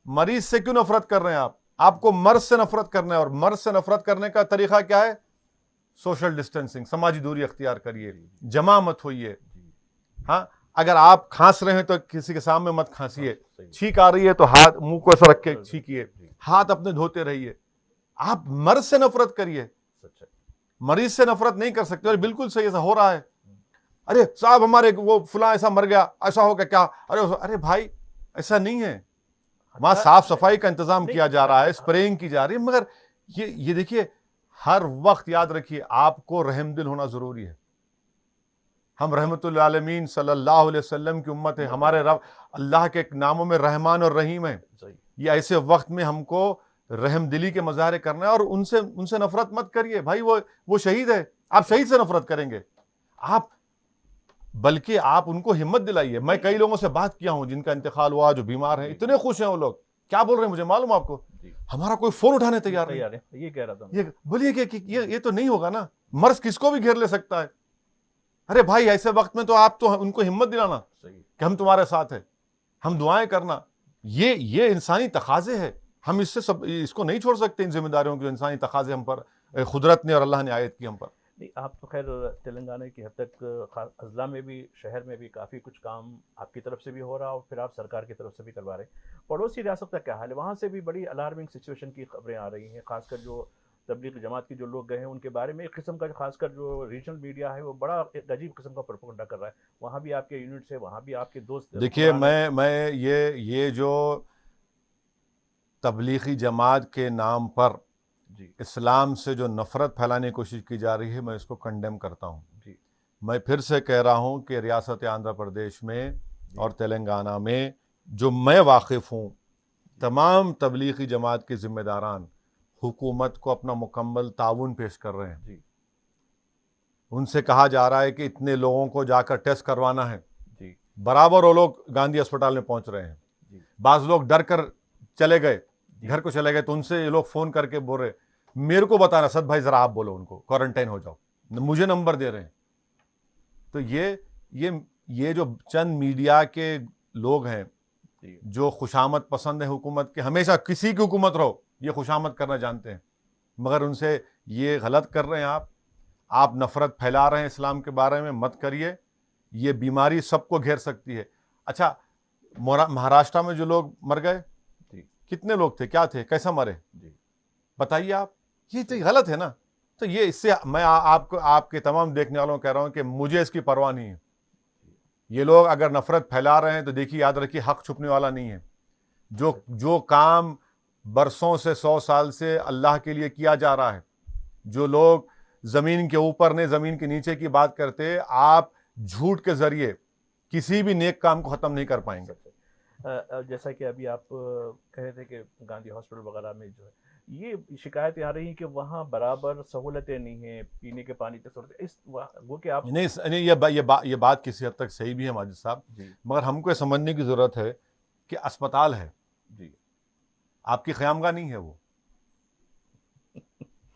Speaker 1: مریض سے کیوں نفرت کر رہے ہیں آپ کو مرض سے نفرت کرنا ہے، اور مرض سے نفرت کرنے کا طریقہ کیا ہے؟ سوشل ڈسٹینسنگ، سماجی دوری اختیار کریے، جمع مت ہوئیے. ہاں، اگر آپ کھانس رہے ہیں تو کسی کے سامنے مت کھانسیے. چھینک آ رہی ہے تو ہاتھ منہ کو ایسا رکھ کے چھینکیے، ہاتھ اپنے دھوتے رہیے. آپ مرض سے نفرت کریے، مریض سے نفرت نہیں کر سکتے. اور بالکل صحیح ایسا ہو رہا ہے. ارے صاحب ہمارے وہ فلاں ایسا مر گیا، ایسا ہو گیا کیا؟ ارے بھائی ایسا نہیں ہے. وہاں صاف صفائی کا انتظام کیا جا رہا ہے، اسپریئنگ کی جا رہی ہے. مگر یہ دیکھیے، ہر وقت یاد رکھیے آپ کو رحم دل ہونا ضروری ہے. ہم رحمت للعالمین صلی اللہ علیہ وسلم کی امت ہے. ہمارے رب اللہ کے ناموں میں رحمان اور رحیم ہے. یہ ایسے وقت میں ہم کو رحم دلی کے مظاہرے کرنا ہے، اور ان سے نفرت مت کریے. بھائی وہ شہید ہے، آپ شہید سے نفرت کریں گے؟ بلکہ آپ ان کو ہمت دلائیے. میں کئی لوگوں سے بات کیا ہوں جن کا انتقال ہوا، جو بیمار ہیں، اتنے خوش ہیں وہ لوگ. کیا بول رہے ہیں مجھے معلوم آپ کو؟ ہمارا کوئی فون اٹھانے تیار نہیں.
Speaker 2: یہ کہہ رہا تھا،
Speaker 1: بولیے کہ یہ تو نہیں ہوگا نا. مرض کس کو بھی گھیر لے سکتا ہے. ارے بھائی ایسے وقت میں تو آپ تو ان کو ہمت دلانا کہ ہم تمہارے ساتھ ہیں، ہم دعائیں کرنا. یہ انسانی تقاضے ہے. ہم اس کو نہیں چھوڑ سکتے، ان ذمہ داریوں کے انسانی تقاضے ہم پر قدرت نے اور اللہ نے عائد کی ہم پر.
Speaker 2: نہیں آپ تو خیر تلنگانہ کی حد تک اضلاع میں بھی، شہر میں بھی کافی کچھ کام آپ کی طرف سے بھی ہو رہا، اور پھر آپ سرکار کی طرف سے بھی کروا رہے ہیں. پڑوسی ریاست کا کیا حال ہے؟ وہاں سے بھی بڑی الارمنگ سچویشن کی خبریں آ رہی ہیں، خاص کر جو تبلیغ جماعت کے جو لوگ گئے ہیں ان کے بارے میں ایک قسم کا، خاص کر جو ریجنل میڈیا ہے وہ بڑا ایک عجیب قسم کا پروپیگنڈا کر رہا ہے. وہاں بھی آپ کے یونٹس ہیں، وہاں بھی آپ کے دوست.
Speaker 1: دیکھیے میں یہ جو تبلیغی جماعت کے نام پر اسلام سے جو نفرت پھیلانے کی کوشش کی جا رہی ہے، میں اس کو کنڈیم کرتا ہوں. میں پھر سے کہہ رہا ہوں کہ ریاست آندھرا پردیش میں اور تلنگانہ میں جو میں واقف ہوں، تمام تبلیغی جماعت کے ذمہ داران حکومت کو اپنا مکمل تعاون پیش کر رہے ہیں. ان سے کہا جا رہا ہے کہ اتنے لوگوں کو جا کر ٹیسٹ کروانا ہے. برابر وہ لوگ گاندھی اسپتال میں پہنچ رہے ہیں. بعض لوگ ڈر کر چلے گئے، گھر کو چلے گئے، تو ان سے یہ لوگ فون کر کے بول رہے میرے کو بتانا سد بھائی ذرا آپ بولو ان کو کوارنٹائن ہو جاؤ، مجھے نمبر دے رہے ہیں. تو یہ جو چند میڈیا کے لوگ ہیں جو خوشامد پسند ہیں حکومت کے، ہمیشہ کسی کی حکومت رہو یہ خوشامد کرنا جانتے ہیں، مگر ان سے یہ غلط کر رہے ہیں. آپ نفرت پھیلا رہے ہیں اسلام کے بارے میں، مت کریے. یہ بیماری سب کو گھیر سکتی ہے. اچھا مہاراشٹر میں جو لوگ مر گئے، کتنے لوگ تھے، کیا تھے، کیسا مرے، بتائیے آپ. یہ تو غلط ہے نا. تو یہ اس سے میں آپ کے تمام دیکھنے والوں کو کہہ رہا ہوں کہ مجھے اس کی پرواہ نہیں ہے. یہ لوگ اگر نفرت پھیلا رہے ہیں تو دیکھیے، یاد رکھیے، حق چھپنے والا نہیں ہے. جو کام برسوں سے 100 سال سے اللہ کے لیے کیا جا رہا ہے، جو لوگ زمین کے اوپر نے زمین کے نیچے کی بات کرتے، آپ جھوٹ کے ذریعے کسی بھی نیک کام کو ختم نہیں کر پائیں گے.
Speaker 2: جیسا کہ ابھی آپ کہہ رہے تھے کہ گاندھی ہاسپٹل وغیرہ میں جو ہے یہ شکایتیں آ رہی ہیں کہ وہاں برابر سہولتیں نہیں ہیں، پینے کے پانی کی سہولتیں، وہ کہ آپ
Speaker 1: نہیں، یہ بات کسی حد تک صحیح بھی ہے ماجد صاحب، مگر ہم کو یہ سمجھنے کی ضرورت ہے کہ اسپتال ہے، آپ کی خیامگاہ نہیں ہے. وہ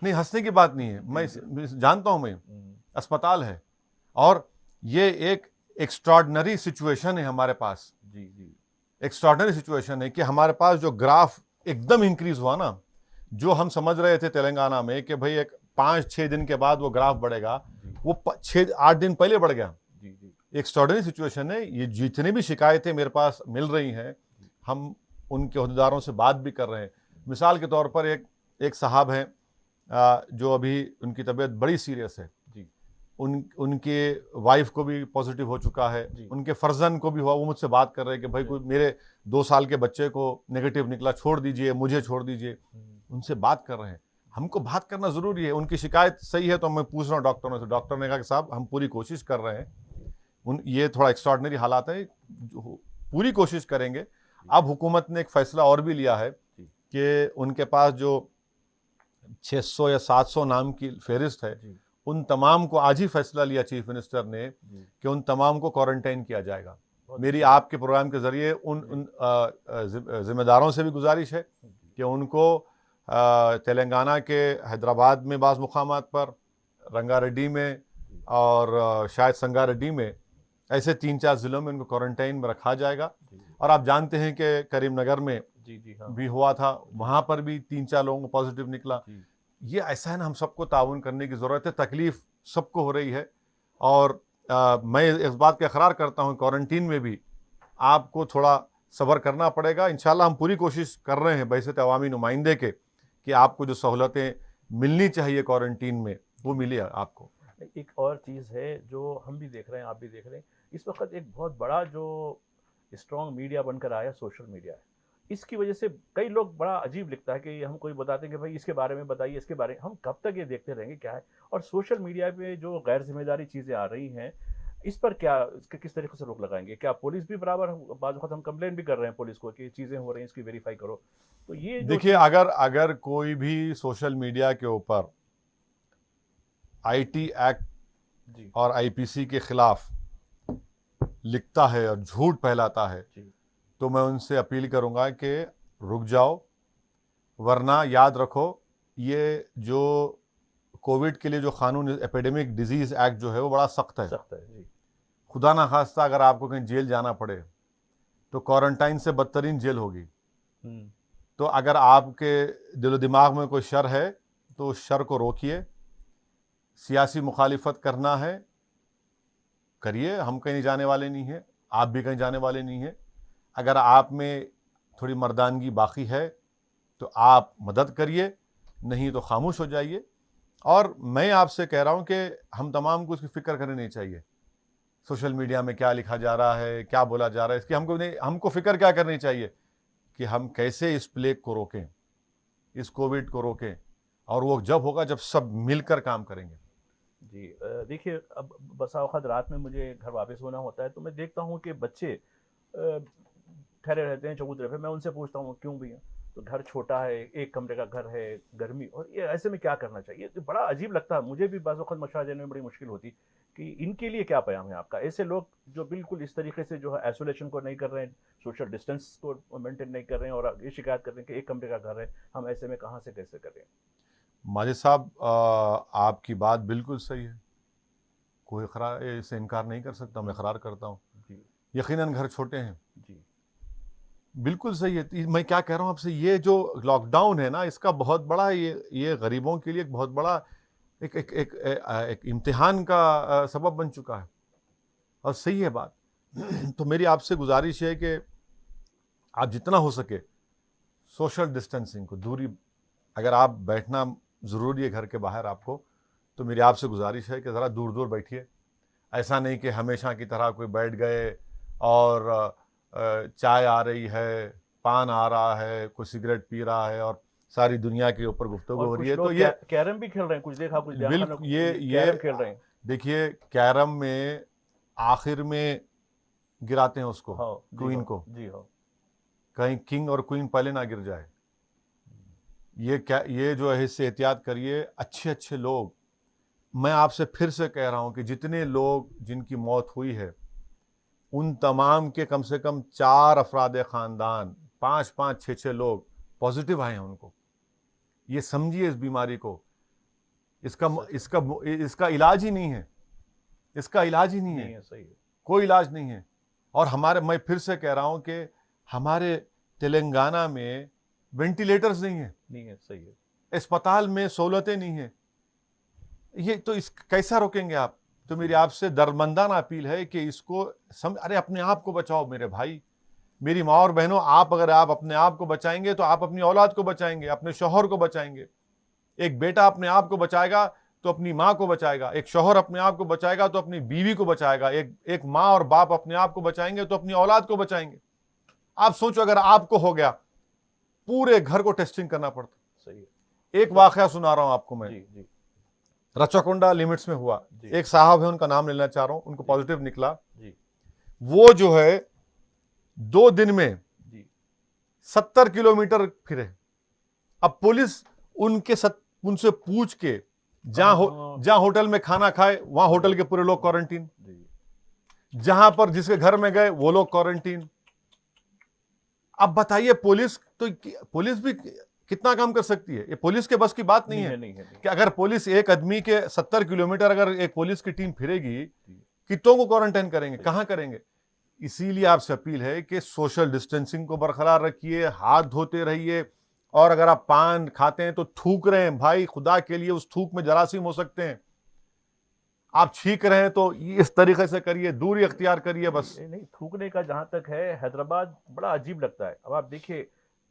Speaker 1: نہیں، ہنسنے کی بات نہیں ہے، میں جانتا ہوں، میں اسپتال ہے. اور یہ ایک ایکسٹراڈنری سچویشن ہے ہمارے پاس. ایکسٹراڈنری سچویشن ہے کہ ہمارے پاس جو گراف ایک دم انکریز ہوا نا، جو ہم سمجھ رہے تھے تلنگانہ میں کہ بھئی ایک 5-6 دن کے بعد وہ گراف بڑھے گا، وہ 6-8 دن پہلے بڑھ گیا. ایکسٹراڈنری سچویشن ہے. یہ جتنی بھی شکایتیں میرے پاس مل رہی ہیں، ہم ان کے عہدیداروں سے بات بھی کر رہے ہیں. مثال کے طور پر ایک صاحب ہیں جو ابھی ان کی طبیعت بڑی سیریس ہے، ان کے وائف کو بھی پازیٹیو ہو چکا ہے, ان کے فرزند کو بھی ہوا, وہ مجھ سے بات کر رہے ہیں کہ بھائی کوئی میرے 2 سال کے بچے کو نیگیٹو نکلا, چھوڑ دیجئے, مجھے چھوڑ دیجئے. ان سے بات کر رہے ہیں. ہم کو بات کرنا ضروری ہے. ان کی شکایت صحیح ہے تو میں پوچھ رہا ہوں ڈاکٹروں سے. ڈاکٹر نے کہا کہ صاحب ہم پوری کوشش کر رہے ہیں, یہ تھوڑا ایکسٹراڈنری حالات ہیں, پوری کوشش کریں گے. اب حکومت نے ایک فیصلہ اور بھی لیا ہے کہ ان کے پاس جو 600 یا 700 نام کی فہرست ہے, ان تمام کو آج ہی فیصلہ لیا چیف منسٹر نے کہ ان تمام کو کوارنٹائن کیا جائے گا. میری آپ کے پروگرام کے ذریعے ان ذمہ داروں سے بھی گزارش ہے کہ ان کو تلنگانہ کے حیدرآباد میں بعض مقامات پر, رنگا ریڈی میں اور شاید سنگا ریڈی میں, ایسے 3-4 ضلعوں میں ان کو کوارنٹائن میں رکھا جائے گا. اور آپ جانتے ہیں کہ کریم نگر میں بھی ہوا تھا, وہاں پر بھی 3-4 لوگوں کو پازیٹیو نکلا. یہ ایسا ہے نا, ہم سب کو تعاون کرنے کی ضرورت ہے. تکلیف سب کو ہو رہی ہے, اور میں اس بات کا اقرار کرتا ہوں کوارنٹین میں بھی آپ کو تھوڑا صبر کرنا پڑے گا. انشاءاللہ ہم پوری کوشش کر رہے ہیں بحیثیت عوامی نمائندے کے کہ آپ کو جو سہولتیں ملنی چاہیے کوارنٹین میں وہ ملے آپ کو.
Speaker 2: ایک اور چیز ہے جو ہم بھی دیکھ رہے ہیں, آپ بھی دیکھ رہے ہیں, اس وقت ایک بہت بڑا جو اسٹرانگ میڈیا بن کر آیا سوشل میڈیا ہے. اس کی وجہ سے کئی لوگ بڑا عجیب لگتا ہے کہ ہم کوئی بتاتے ہیں کہ بھائی اس کے بارے میں بتائیے, اس کے بارے میں. ہم کب تک یہ دیکھتے رہیں گے کیا ہے؟ اور سوشل میڈیا پہ جو غیر ذمہ داری چیزیں آ رہی ہیں, اس پر کیا, کس طریقے سے روک لگائیں گے؟ کیا پولیس بھی برابر, بعض وقت ہم کمپلین بھی کر رہے ہیں پولیس کو کہ چیزیں ہو رہی ہیں, اس کی ویریفائی کرو. تو یہ
Speaker 1: دیکھیے, اگر کوئی بھی سوشل میڈیا کے اوپر IT ایکٹ اور IPC کے خلاف لکھتا ہے اور جھوٹ پھیلاتا ہے تو میں ان سے اپیل کروں گا کہ رک جاؤ, ورنہ یاد رکھو یہ جو کووڈ کے لیے جو قانون ایپیڈیمک ڈیزیز ایکٹ جو ہے وہ بڑا سخت ہے. خدا نہ خواستہ اگر آپ کو کہیں جیل جانا پڑے تو کوارنٹائن سے بدترین جیل ہوگی. تو اگر آپ کے دل و دماغ میں کوئی شر ہے تو اس شر کو روکیے. سیاسی مخالفت کرنا ہے کریے, ہم کہیں جانے والے نہیں ہیں, آپ بھی کہیں جانے والے نہیں ہیں. اگر آپ میں تھوڑی مردانگی باقی ہے تو آپ مدد کریے, نہیں تو خاموش ہو جائیے. اور میں آپ سے کہہ رہا ہوں کہ ہم تمام کو اس کی فکر کرنی نہیں چاہیے. سوشل میڈیا میں کیا لکھا جا رہا ہے, کیا بولا جا رہا ہے, اس کی ہم کو فکر کیا کرنی چاہیے کہ ہم کیسے اس پلیگ کو روکیں, اس کووڈ کو روکیں, اور وہ جب ہوگا جب سب مل کر کام کریں گے.
Speaker 2: جی دیکھیے, اب بسا اوقات رات میں مجھے گھر واپس ہونا ہوتا ہے تو میں دیکھتا ہوں کہ بچے ٹھہرے رہتے ہیں چبوترے پہ. میں ان سے پوچھتا ہوں کیوں بھی ہیں, تو گھر چھوٹا ہے, 1 کمرے کا گھر ہے, گرمی, اور یہ ایسے میں کیا کرنا چاہیے؟ تو بڑا عجیب لگتا ہے مجھے بھی, بعض وقت مشورہ دینے میں بڑی مشکل ہوتی کہ ان کے لیے کیا پیغام ہے آپ کا؟ ایسے لوگ جو بالکل اس طریقے سے جو ہے ایسولیشن کو نہیں کر رہے ہیں, سوشل ڈسٹینس کو مینٹین نہیں کر رہے ہیں, اور یہ شکایت کرتے ہیں کہ 1 کمرے کا گھر ہے, ہم ایسے میں کہاں سے کیسے کریں؟
Speaker 1: ماجد صاحب, آپ کی بات بالکل صحیح ہے, کوئی اس سے انکار نہیں کر سکتا, میں اقرار کرتا ہوں. یقیناً گھر چھوٹے ہیں, بالکل صحیح ہے. میں کیا کہہ رہا ہوں آپ سے, یہ جو لاک ڈاؤن ہے نا, اس کا بہت بڑا, یہ غریبوں کے لیے ایک بہت بڑا ایک امتحان کا سبب بن چکا ہے, اور صحیح ہے بات. تو میری آپ سے گزارش ہے کہ آپ جتنا ہو سکے سوشل ڈسٹینسنگ کو, دوری, اگر آپ بیٹھنا ضروری ہے گھر کے باہر آپ کو, تو میری آپ سے گزارش ہے کہ ذرا دور دور بیٹھیے. ایسا نہیں کہ ہمیشہ کی طرح کوئی بیٹھ گئے اور چائے آ رہی ہے, پان آ رہا ہے, کوئی سگریٹ پی رہا ہے, اور ساری دنیا کے اوپر گفتگو ہو رہی ہے. تو یہ
Speaker 2: کیرم بھی کھیل رہے ہیں, کچھ دیکھا, کچھ
Speaker 1: یہ
Speaker 2: کھیل رہے ہیں.
Speaker 1: دیکھیے, کیرم میں آخر میں گراتے ہیں اس کو, کوئن کو, کہیں کنگ اور کوئن پہلے نہ گر جائے. یہ جو ہے اس سے احتیاط کریے. اچھے لوگ, میں آپ سے پھر سے کہہ رہا ہوں کہ جتنے لوگ جن کی موت ہوئی ہے ان تمام کے کم سے کم 4 افراد خاندان, 5 6 لوگ پازیٹیو آئے ہیں ان کو. یہ سمجھیے اس بیماری کو, اس کا علاج ہی نہیں ہے, اس کا علاج ہی نہیں ہے, کوئی علاج نہیں ہے. اور میں پھر سے کہہ رہا ہوں کہ ہمارے تلنگانہ میں وینٹیلیٹرز نہیں ہیں,
Speaker 2: صحیح ہے,
Speaker 1: اسپتال میں سہولتیں نہیں ہیں. یہ تو کیسا روکیں گے آپ؟ تو میری آپ سے درمندانہ اپیل ہے کہ اس کو ارے اپنے آپ کو بچاؤ میرے بھائی, میری ماں اور بہنوں. اگر آپ اپنے آپ کو بچائیں گے تو آپ اپنی اولاد کو بچائیں گے, اپنے شوہر کو بچائیں گے. ایک بیٹا اپنے آپ کو بچائے گا تو اپنی ماں کو بچائے گا, ایک شوہر اپنے آپ کو بچائے گا تو اپنی بیوی کو بچائے گا, ایک ماں اور باپ اپنے آپ کو بچائیں گے تو اپنی اولاد کو بچائیں گے. آپ سوچو اگر آپ کو ہو گیا, پورے گھر کو ٹیسٹنگ کرنا پڑتا.
Speaker 2: صحیح.
Speaker 1: ایک واقعہ سنا رہا ہوں آپ کو میں,
Speaker 2: جی
Speaker 1: رچاکنڈا لمٹس میں ہوا. ایک صاحب ہے, ان کا نام لینا چاہ رہا ہوں, ان کو پازیٹیو نکلا. وہ جو ہے 2 دن میں 70 کلومیٹر پھرے. اب پولیس ان سے پوچھ کے جہاں ہوٹل میں کھانا کھائے وہاں ہوٹل کے پورے لوگ کوارنٹین, جہاں پر جس کے گھر میں گئے وہ لوگ کوارنٹین. اب بتائیے پولیس بھی کتنا کام کر سکتی ہے؟ یہ پولیس کے بس کی بات نہیں ہے کہ اگر پولیس ایک آدمی کے 70 کلومیٹر اگر ایک پولیس کی ٹیم پھرے گی, کتوں کو کوارنٹائن کریں گے, کہاں کریں گے؟ اسی لیے آپ سے اپیل ہے کہ سوشل ڈسٹینسنگ کو برقرار رکھیے, ہاتھ دھوتے رہیے, اور اگر آپ پان کھاتے ہیں تو تھوک رہے ہیں, بھائی خدا کے لیے اس تھوک میں جراثیم ہو سکتے ہیں. آپ چھینک رہے ہیں تو اس طریقے سے کریے, دوری اختیار کریے. بس
Speaker 2: نہیں, تھوکنے کا جہاں تک ہے, حیدرآباد بڑا عجیب لگتا ہے. اب آپ دیکھیے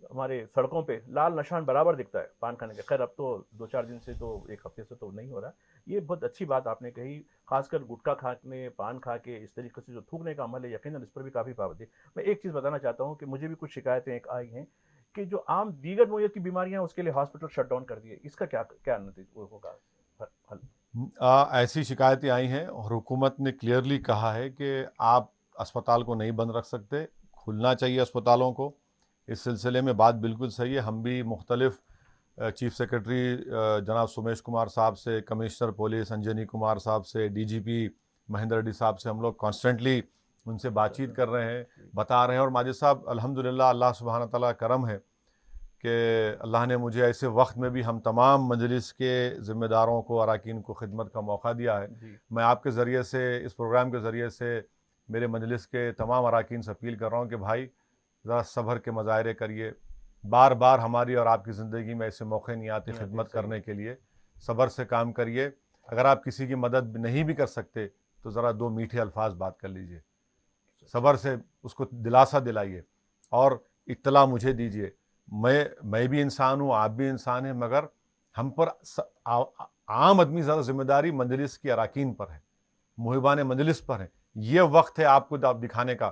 Speaker 2: ہمارے سڑکوں پہ لال نشان برابر دکھتا ہے پان کھانے کا. خیر اب تو 2-4 دن سے تو 1 ہفتے سے تو نہیں ہو رہا. یہ بہت اچھی بات آپ نے کہی, خاص کر گٹکا کھانے, پان کھا کے اس طریقے سے جو تھوکنے کا عمل ہے, یقیناً اس پر بھی کافی پابندی. میں ایک چیز بتانا چاہتا ہوں کہ مجھے بھی کچھ شکایتیں ایک آئی ہیں کہ جو عام دیگر نوعیت کی بیماریاں اس کے لیے ہاسپٹل شٹ ڈاؤن کر دیے. اس کا کیا نتیجہ ہوگا حل؟
Speaker 1: ایسی شکایتیں آئی ہیں اور حکومت نے کلیئرلی کہا ہے کہ آپ اسپتال کو نہیں بند رکھ سکتے, کھلنا چاہیے اسپتالوں کو. اس سلسلے میں بات بالکل صحیح ہے. ہم بھی مختلف چیف سیکرٹری جناب سومیش کمار صاحب سے, کمشنر پولیس انجنی کمار صاحب سے, ڈی جی پی مہندر ریڈی صاحب سے ہم لوگ کانسٹنٹلی ان سے بات چیت کر رہے ہیں, بتا رہے ہیں. اور ماجد صاحب الحمدللہ اللہ سبحانہ تعالیٰ کرم ہے کہ اللہ نے مجھے ایسے وقت میں بھی ہم تمام مجلس کے ذمہ داروں کو, اراکین کو خدمت کا موقع دیا ہے. میں آپ کے ذریعے سے, اس پروگرام کے ذریعے سے میرے مجلس کے تمام اراکین سے اپیل کر رہا ہوں کہ بھائی ذرا صبر کے مظاہرے کریے. بار بار ہماری اور آپ کی زندگی میں ایسے موقع نہیں آتے خدمت کرنے کے لیے. صبر سے کام کریے. اگر آپ کسی کی مدد نہیں بھی کر سکتے تو ذرا 2 میٹھے الفاظ بات کر لیجئے, صبر سے اس کو دلاسا دلائیے اور اطلاع مجھے دیجئے. میں بھی انسان ہوں, آپ بھی انسان ہیں, مگر ہم پر عام آدمی زیادہ ذمہ داری مجلس کی اراکین پر ہے, محبان مجلس پر ہے. یہ وقت ہے آپ کو دکھانے کا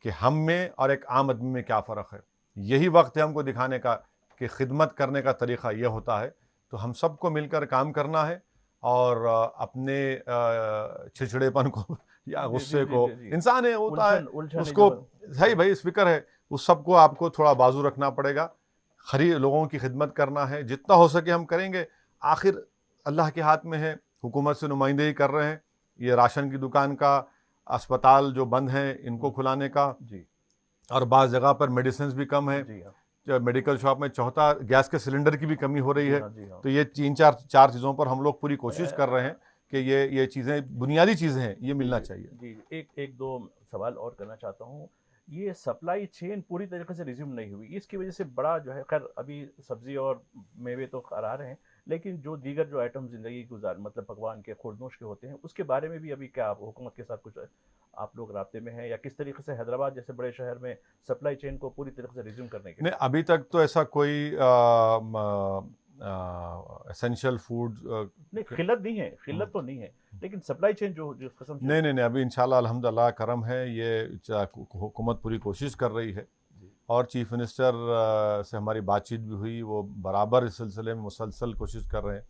Speaker 1: کہ ہم میں اور ایک عام آدمی میں کیا فرق ہے. یہی وقت ہے ہم کو دکھانے کا کہ خدمت کرنے کا طریقہ یہ ہوتا ہے. تو ہم سب کو مل کر کام کرنا ہے اور اپنے چھچڑے پن کو یا غصے کو, انسان ہے ہوتا ہے, اس کو صحیح بھائی اس فکر ہے, اس سب کو آپ کو تھوڑا بازو رکھنا پڑے گا. لوگوں کی خدمت کرنا ہے, جتنا ہو سکے ہم کریں گے. آخر اللہ کے ہاتھ میں ہے, حکومت سے نمائندگی کر رہے ہیں. یہ راشن کی دکان کا, اسپتال جو بند ہیں ان کو کھلانے کا, اور بعض جگہ پر میڈیسنز بھی کم ہیں. میڈیکل شاپ میں چوتھا گیس کے سلنڈر کی بھی کمی ہو رہی ہے. تو یہ 3-4 چیزوں پر ہم لوگ پوری کوشش کر رہے ہیں کہ یہ چیزیں بنیادی چیزیں ہیں, یہ ملنا چاہیے.
Speaker 2: ایک دو سوال اور کرنا چاہتا ہوں. یہ سپلائی چین پوری طریقے سے ریزیوم نہیں ہوئی, اس کی وجہ سے بڑا جو ہے, خیر ابھی سبزی اور میوے تو آ رہے ہیں, لیکن جو دیگر جو آئٹم زندگی مطلب پکوان کے خوردنوش کے ہوتے ہیں, اس کے بارے میں بھی ابھی کیا حکومت کے ساتھ کچھ آپ لوگ رابطے میں ہیں, یا کس طریقے سے حیدرآباد جیسے بڑے شہر میں سپلائی چین کو پوری طریقے سے ریزیوم کرنے کے
Speaker 1: نہیں, ابھی تک تو ایسا کوئی اسینشل فوڈ
Speaker 2: نہیں, قلت تو نہیں ہے, لیکن سپلائی چین جو قسم
Speaker 1: نہیں, ابھی انشاءاللہ الحمدللہ کرم ہے. یہ حکومت پوری کوشش کر رہی ہے, اور چیف منسٹر سے ہماری بات چیت بھی ہوئی, وہ برابر اس سلسلے میں مسلسل کوشش کر رہے ہیں.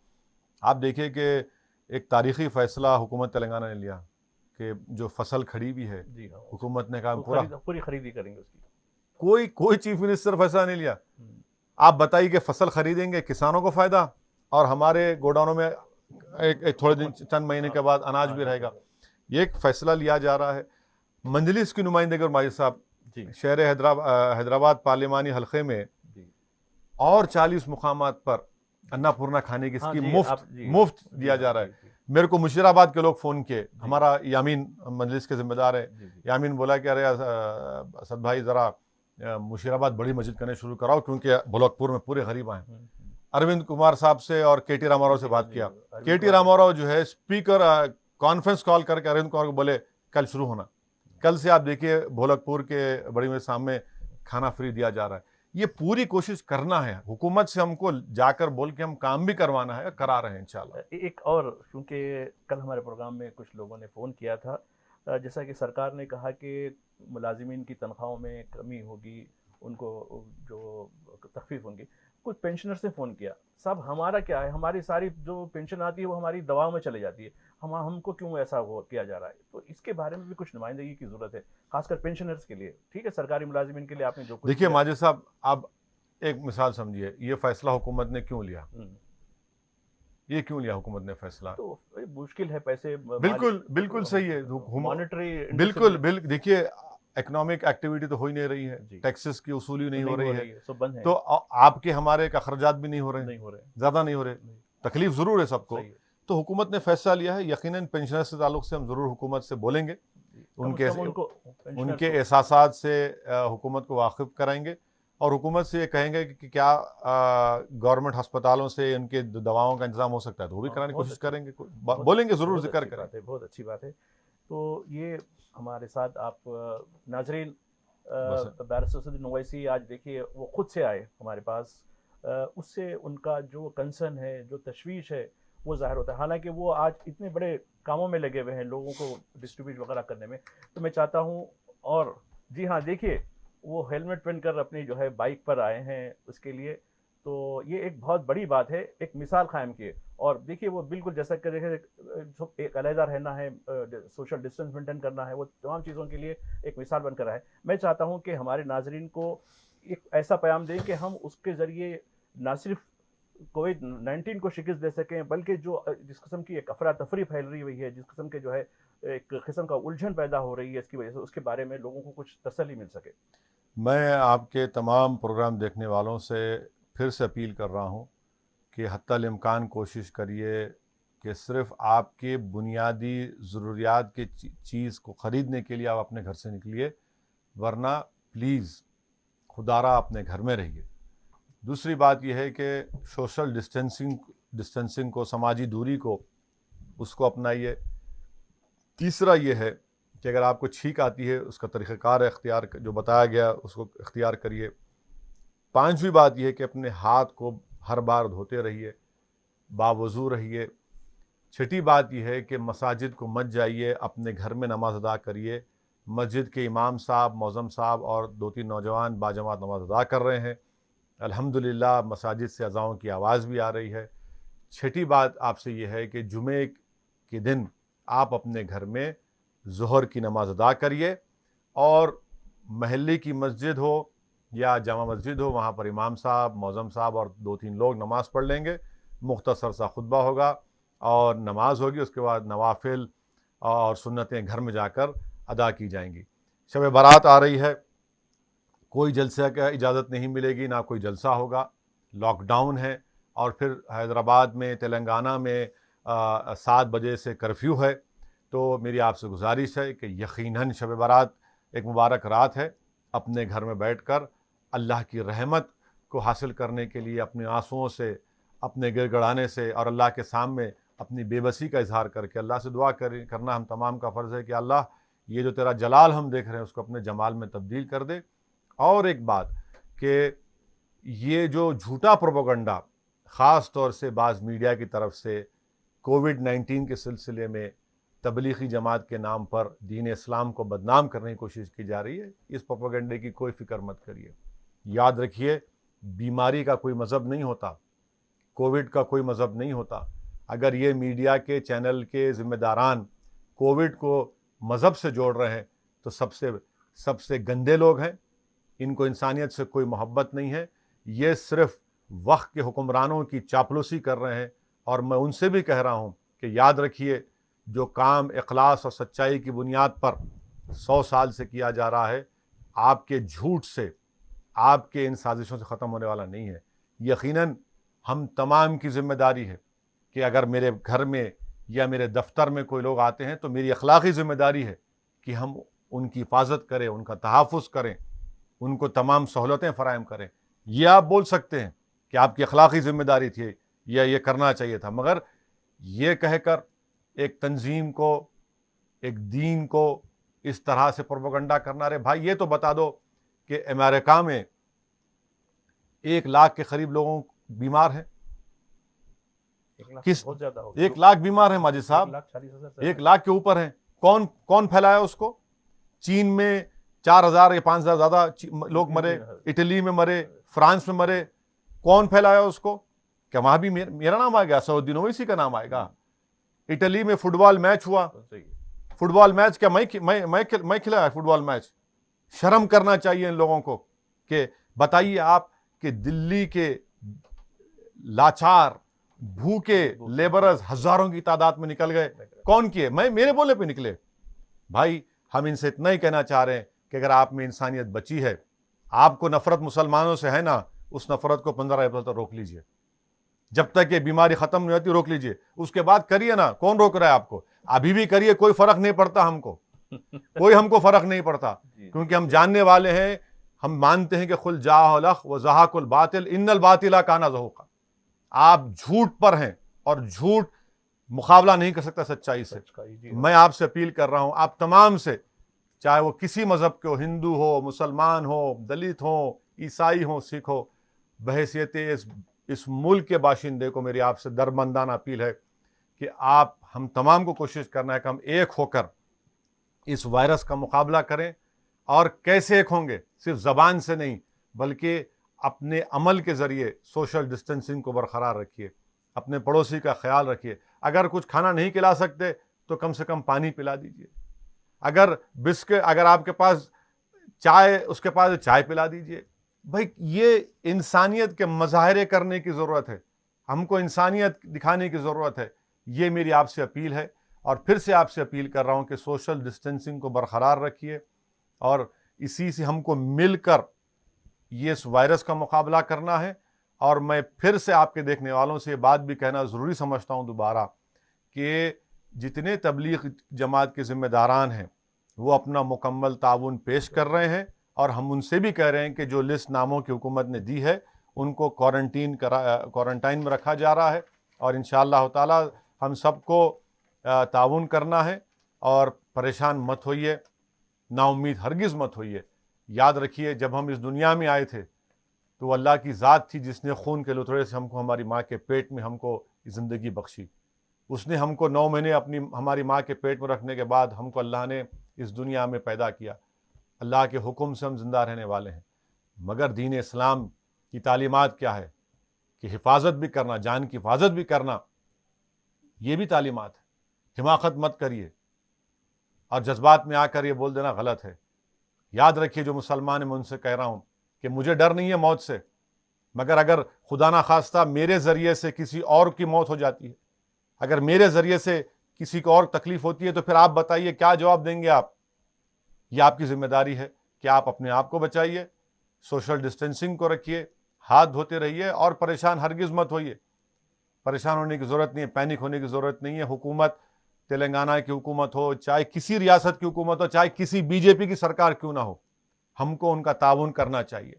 Speaker 1: آپ دیکھیں کہ ایک تاریخی فیصلہ حکومت تلنگانہ نے لیا کہ جو فصل کھڑی بھی ہے, حکومت نے کہا
Speaker 2: پوری خریدی کریں گے اس کی.
Speaker 1: کوئی چیف منسٹر فیصلہ نہیں لیا. آپ بتائیے کہ فصل خریدیں گے, کسانوں کو فائدہ, اور ہمارے گوڈاؤنوں میں ایک تھوڑے دن چند مہینے کے بعد اناج بھی رہے گا. یہ ایک فیصلہ لیا جا رہا ہے. مجلس کی نمائندگی اور ماجد صاحب شہر حیدرآباد پارلیمانی حلقے میں اور 40 مقامات پر اناپورنا کھانے کی اسکیم مفت دیا جا رہا ہے. میرے کو مشیرآباد کے لوگ فون کیے, ہمارا یامین مجلس کے ذمہ دار ہے, یامین بولا کہ ارے اسد بھائی ذرا مشیرآباد بڑی مسجد کرنے شروع کراؤ کیونکہ بھولکپور میں پورے غریب آئے. اروند کمار صاحب سے اور کے ٹی راماراؤ سے بات کیا. کے ٹی راماراؤ جو ہے اسپیکر کانفرنس کال کر کے اروند کمار کو بولے کل شروع ہونا. کل سے آپ دیکھیے بھولکپور کے بڑی مسجد سامنے کھانا فری دیا جا رہا ہے. یہ پوری کوشش کرنا ہے. حکومت سے ہم کو جا کر بول کے ہم کام بھی کروانا ہے, کرا رہے ہیں انشاءاللہ.
Speaker 2: ایک اور, کیونکہ کل ہمارے پروگرام میں کچھ لوگوں نے فون کیا تھا, جیسا کہ سرکار نے کہا کہ ملازمین کی تنخواہوں میں کمی ہوگی, ان کو جو تخفیف ہوں گی. کچھ پینشنر سے فون کیا, صاحب ہمارا کیا ہے, ہماری ساری جو پینشن آتی ہے وہ ہماری دواؤں میں چلے جاتی ہے, ہم کو کیوں ایسا وہ کیا جا رہا ہے. تو اس کے بارے میں بھی کچھ نمائندگی کی ضرورت ہے, خاص کر پینشنرز کے لیے. ٹھیک ہے, سرکاری ملازمین کے لیے آپ نے جو کچھ
Speaker 1: دیکھیے ماجد صاحب, اب ایک مثال سمجھیے, یہ فیصلہ حکومت نے کیوں لیا, یہ کیوں لیا حکومت نے فیصلہ؟
Speaker 2: تو مشکل ہے, پیسے
Speaker 1: بالکل صحیح ہے,
Speaker 2: مانیٹری
Speaker 1: بالکل دیکھیے اکنامک ایکٹیویٹی تو ہو ہی نہیں رہی ہے, ٹیکسز کی وصولی نہیں ہو رہی ہے, تو آپ کے ہمارے اخراجات بھی نہیں ہو رہے, زیادہ نہیں ہو رہے, تکلیف ضرور ہے سب کو. تو حکومت نے فیصلہ لیا ہے, یقیناً پینشنر سے تعلق سے ہم ضرور حکومت سے بولیں گے, ان کے احساسات سے حکومت کو واقف کرائیں گے, اور حکومت سے یہ کہیں گے کہ کیا گورنمنٹ ہسپتالوں سے ان کے دواؤں کا انتظام ہو سکتا ہے, تو وہ بھی کرانے کی کوشش کریں گے, بولیں گے ضرور, ذکر کریں گے.
Speaker 2: بہت اچھی بات ہے. تو یہ ہمارے ساتھ آپ ناظرین, بیرسٹر اسد الدین اویسی آج دیکھیے وہ خود سے آئے ہمارے پاس, اس سے ان کا جو کنسرن ہے, جو تشویش ہے وہ ظاہر ہوتا ہے. حالانکہ وہ آج اتنے بڑے کاموں میں لگے ہوئے ہیں, لوگوں کو ڈسٹریبیوٹ وغیرہ کرنے میں. تو میں چاہتا ہوں, اور جی ہاں دیکھیے وہ ہیلمٹ پہن کر اپنی جو ہے بائک پر آئے ہیں اس کے لیے, تو یہ ایک بہت بڑی بات ہے, ایک مثال قائم کی. اور دیکھیے وہ بالکل جیسا کہ ایک علیحدہ رہنا ہے, سوشل ڈسٹینس مینٹین کرنا ہے, وہ تمام چیزوں کے لیے ایک مثال بن کر آئے. میں چاہتا ہوں کہ ہمارے ناظرین کو ایک ایسا پیام دیں کہ ہم اس کے ذریعے نہ صرف کووڈ-19 کو شکست دے سکیں, بلکہ جو جس قسم کی ایک افراتفری پھیل رہی ہوئی ہے, جس قسم کے جو ہے ایک قسم کا الجھن پیدا ہو رہی ہے اس کی وجہ سے, اس کے بارے میں لوگوں کو کچھ تسلی مل سکے.
Speaker 1: میں آپ کے تمام پروگرام دیکھنے والوں سے پھر سے اپیل کر رہا ہوں کہ حتی الامکان کوشش کریے کہ صرف آپ کے بنیادی ضروریات کے چیز کو خریدنے کے لیے آپ اپنے گھر سے نکلیے, ورنہ پلیز خدارا اپنے گھر میں رہیے. دوسری بات یہ ہے کہ سوشل ڈسٹینسنگ کو, سماجی دوری کو, اس کو اپنائیے. تیسرا یہ ہے کہ اگر آپ کو چھینک آتی ہے, اس کا طریقہ کار اختیار جو بتایا گیا اس کو اختیار کریے. پانچویں بات یہ ہے کہ اپنے ہاتھ کو ہر بار دھوتے رہیے, باوضو رہیے. چھٹی بات یہ ہے کہ مساجد کو مت جائیے, اپنے گھر میں نماز ادا کریے. مسجد کے امام صاحب, مؤذن صاحب اور 2-3 نوجوان باجماعت نماز ادا کر رہے ہیں, الحمدللہ مساجد سے اذانوں کی آواز بھی آ رہی ہے. چھٹی بات آپ سے یہ ہے کہ جمعے کے دن آپ اپنے گھر میں ظہر کی نماز ادا کریے, اور محلے کی مسجد ہو یا جامع مسجد ہو, وہاں پر امام صاحب, مؤذن صاحب اور 2-3 لوگ نماز پڑھ لیں گے. مختصر سا خطبہ ہوگا اور نماز ہوگی, اس کے بعد نوافل اور سنتیں گھر میں جا کر ادا کی جائیں گی. شب برات آ رہی ہے, کوئی جلسہ کا اجازت نہیں ملے گی, نہ کوئی جلسہ ہوگا, لاک ڈاؤن ہے, اور پھر حیدرآباد میں, تلنگانہ میں 7 بجے سے کرفیو ہے. تو میری آپ سے گزارش ہے کہ یقیناً شب برات ایک مبارک رات ہے, اپنے گھر میں بیٹھ کر اللہ کی رحمت کو حاصل کرنے کے لیے اپنے آنسوؤں سے, اپنے گڑ گڑانے سے اور اللہ کے سامنے اپنی بے بسی کا اظہار کر کے اللہ سے دعا کرنا ہم تمام کا فرض ہے کہ اللہ یہ جو تیرا جلال ہم دیکھ رہے ہیں اس کو اپنے جمال میں تبدیل کر دے. اور ایک بات کہ یہ جو جھوٹا پروپیگنڈا خاص طور سے بعض میڈیا کی طرف سے کووڈ-19 کے سلسلے میں تبلیغی جماعت کے نام پر دین اسلام کو بدنام کرنے کی کوشش کی جا رہی ہے, اس پروپیگنڈے کی کوئی فکر مت کریے. یاد رکھیے, بیماری کا کوئی مذہب نہیں ہوتا, کووڈ کا کوئی مذہب نہیں ہوتا. اگر یہ میڈیا کے چینل کے ذمہ داران کووڈ کو مذہب سے جوڑ رہے ہیں تو سب سے گندے لوگ ہیں, ان کو انسانیت سے کوئی محبت نہیں ہے. یہ صرف وقت کے حکمرانوں کی چاپلوسی کر رہے ہیں, اور میں ان سے بھی کہہ رہا ہوں کہ یاد رکھیے, جو کام اخلاص اور سچائی کی بنیاد پر 100 سال سے کیا جا رہا ہے, آپ کے جھوٹ سے, آپ کے ان سازشوں سے ختم ہونے والا نہیں ہے. یقیناً ہم تمام کی ذمہ داری ہے کہ اگر میرے گھر میں یا میرے دفتر میں کوئی لوگ آتے ہیں تو میری اخلاقی ذمہ داری ہے کہ ہم ان کی حفاظت کریں, ان کا تحفظ کریں, ان کو تمام سہولتیں فراہم کریں. یہ آپ بول سکتے ہیں کہ آپ کی اخلاقی ذمہ داری تھی یا یہ کرنا چاہیے تھا, مگر یہ کہہ کر ایک تنظیم کو, ایک دین کو اس طرح سے پروپیگنڈا کرنا, رہے بھائی یہ تو بتا دو کہ امریکہ میں 1 لاکھ کے قریب لوگوں بیمار ہیں.
Speaker 2: 1 لاکھ
Speaker 1: کس
Speaker 2: بہت زیادہ ہو گیا.
Speaker 1: 1 لاکھ بیمار ہیں ماجد صاحب,
Speaker 2: 1,40,000
Speaker 1: 1 لاکھ کے اوپر ہیں. کون پھیلایا اس کو؟ چین میں 4,000 یا 5,000 زیادہ لوگ مرے, اٹلی میں مرے, فرانس میں مرے. کون پھیلایا اس کو؟ کہ وہاں بھی میرا نام آئے گا, سعودین اویسی کا نام آئے گا. اٹلی میں فٹ بال میچ ہوا, فٹ بال میچ کیا میں کھلایا فٹ بال میچ؟ شرم کرنا چاہیے ان لوگوں کو. کہ بتائیے آپ کہ دلی کے لاچار بھوکے لیبرز ہزاروں کی تعداد میں نکل گئے. کون کیے؟ میرے بولے پہ نکلے. بھائی ہم ان سے اتنا ہی کہنا چاہ رہے ہیں کہ اگر آپ میں انسانیت بچی ہے, آپ کو نفرت مسلمانوں سے ہے نا, اس نفرت کو 15 اپریل تک روک لیجئے. جب تک یہ بیماری ختم نہیں ہوتی روک لیجئے. اس کے بعد کریے نا, کون روک رہا ہے آپ کو؟ ابھی بھی کریے, کوئی فرق نہیں پڑتا ہم کو, کوئی ہم کو فرق نہیں پڑتا. کیونکہ ہم جاننے والے ہیں, ہم مانتے ہیں کہ قل جاء الحق وزهق الباطل ان الباطل کان زهوقا. آپ جھوٹ پر ہیں اور جھوٹ مقابلہ نہیں کر سکتا سچائی سے. میں آپ سے اپیل کر رہا ہوں, آپ تمام سے, چاہے وہ کسی مذہب کے ہو, ہندو ہو, مسلمان ہو, دلت ہو, عیسائی ہو, سکھ ہو, بحیثیت اس ملک کے باشندے کو میری آپ سے درمندانہ اپیل ہے کہ آپ ہم تمام کو کوشش کرنا ہے کہ ہم ایک ہو کر اس وائرس کا مقابلہ کریں. اور کیسے ایک ہوں گے؟ صرف زبان سے نہیں بلکہ اپنے عمل کے ذریعے سوشل ڈسٹینسنگ کو برقرار رکھیے, اپنے پڑوسی کا خیال رکھیے. اگر کچھ کھانا نہیں کھلا سکتے تو کم سے کم پانی پلا دیجیے. اگر بسکٹ, اگر آپ کے پاس چائے, اس کے پاس چائے پلا دیجیے. بھائی یہ انسانیت کے مظاہرے کرنے کی ضرورت ہے, ہم کو انسانیت دکھانے کی ضرورت ہے. یہ میری آپ سے اپیل ہے, اور پھر سے آپ سے اپیل کر رہا ہوں کہ سوشل ڈسٹینسنگ کو برقرار رکھیے, اور اسی سے ہم کو مل کر یہ اس وائرس کا مقابلہ کرنا ہے. اور میں پھر سے آپ کے دیکھنے والوں سے یہ بات بھی کہنا ضروری سمجھتا ہوں دوبارہ کہ جتنے تبلیغ جماعت کے ذمہ داران ہیں وہ اپنا مکمل تعاون پیش کر رہے ہیں, اور ہم ان سے بھی کہہ رہے ہیں کہ جو لسٹ ناموں کی حکومت نے دی ہے ان کو کوارنٹائن میں رکھا جا رہا ہے. اور انشاءاللہ تعالی ہم سب کو تعاون کرنا ہے, اور پریشان مت ہوئیے, نا امید ہرگز مت ہوئیے. یاد رکھیے جب ہم اس دنیا میں آئے تھے تو اللہ کی ذات تھی جس نے خون کے لتڑے سے ہم کو ہماری ماں کے پیٹ میں ہم کو زندگی بخشی. اس نے ہم کو 9 مہینے ہماری ماں کے پیٹ میں رکھنے کے بعد ہم کو اللہ نے اس دنیا میں پیدا کیا. اللہ کے حکم سے ہم زندہ رہنے والے ہیں. مگر دین اسلام کی تعلیمات کیا ہے کہ حفاظت بھی کرنا, جان کی حفاظت بھی کرنا, یہ بھی تعلیمات ہے. حماقت مت کریے, اور جذبات میں آ کر یہ بول دینا غلط ہے. یاد رکھیے جو مسلمان ہیں, میں ان سے کہہ رہا ہوں کہ مجھے ڈر نہیں ہے موت سے, مگر اگر خدا نہ خواستہ میرے ذریعے سے کسی اور کی موت ہو جاتی ہے, اگر میرے ذریعے سے کسی کو اور تکلیف ہوتی ہے, تو پھر آپ بتائیے کیا جواب دیں گے آپ؟ یہ آپ کی ذمہ داری ہے کہ آپ اپنے آپ کو بچائیے, سوشل ڈسٹینسنگ کو رکھیے, ہاتھ دھوتے رہیے, اور پریشان ہرگز مت ہوئیے. پریشان ہونے کی ضرورت نہیں ہے, پینک ہونے کی ضرورت نہیں ہے. حکومت تلنگانہ کی حکومت ہو, چاہے کسی ریاست کی حکومت ہو, چاہے کسی بی جے پی کی سرکار کیوں نہ ہو, ہم کو ان کا تعاون کرنا چاہیے,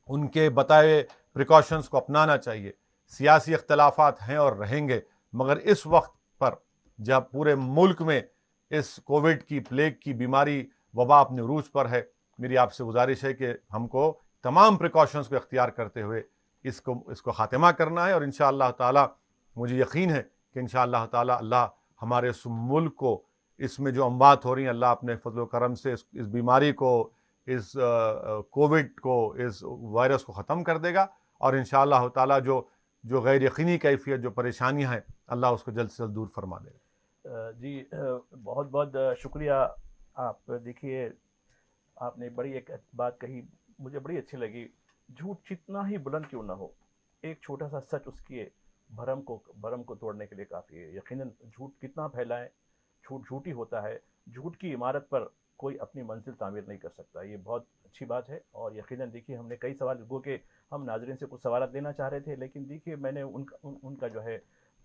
Speaker 1: ان کے بتائے پریکاشنز کو اپنانا چاہیے. سیاسی اختلافات ہیں اور رہیں گے, مگر اس وقت پر جب پورے ملک میں اس کووڈ کی پلیگ کی بیماری وبا اپنے عروج پر ہے, میری آپ سے گزارش ہے کہ ہم کو تمام پریکاشنز کو اختیار کرتے ہوئے اس کو خاتمہ کرنا ہے. اور انشاءاللہ تعالی مجھے یقین ہے کہ انشاءاللہ تعالی اللہ ہمارے اس ملک کو, اس میں جو اموات ہو رہی ہیں, اللہ اپنے فضل و کرم سے اس بیماری کو, اس کووڈ کو, اس وائرس کو ختم کر دے گا. اور انشاءاللہ تعالی جو غیر یقینی کیفیت, جو پریشانیاں ہیں, اللہ اس کو جلد سے جلد دور فرما دے گا.
Speaker 2: جی بہت بہت شکریہ. آپ دیکھیے آپ نے بڑی ایک بات کہی, مجھے بڑی اچھی لگی. جھوٹ جتنا ہی بلند کیوں نہ ہو, ایک چھوٹا سا سچ اس کی بھرم کو توڑنے کے لیے کافی ہے. یقیناً جھوٹ کتنا پھیلائیں, جھوٹ ہی ہوتا ہے. جھوٹ کی عمارت پر کوئی اپنی منزل تعمیر نہیں کر سکتا. یہ بہت اچھی بات ہے. اور یقیناً دیکھیے ہم نے کئی سوال, گو کہ ہم ناظرین سے کچھ سوالات لینا چاہ رہے تھے, لیکن دیکھیے میں نے ان کا جو ہے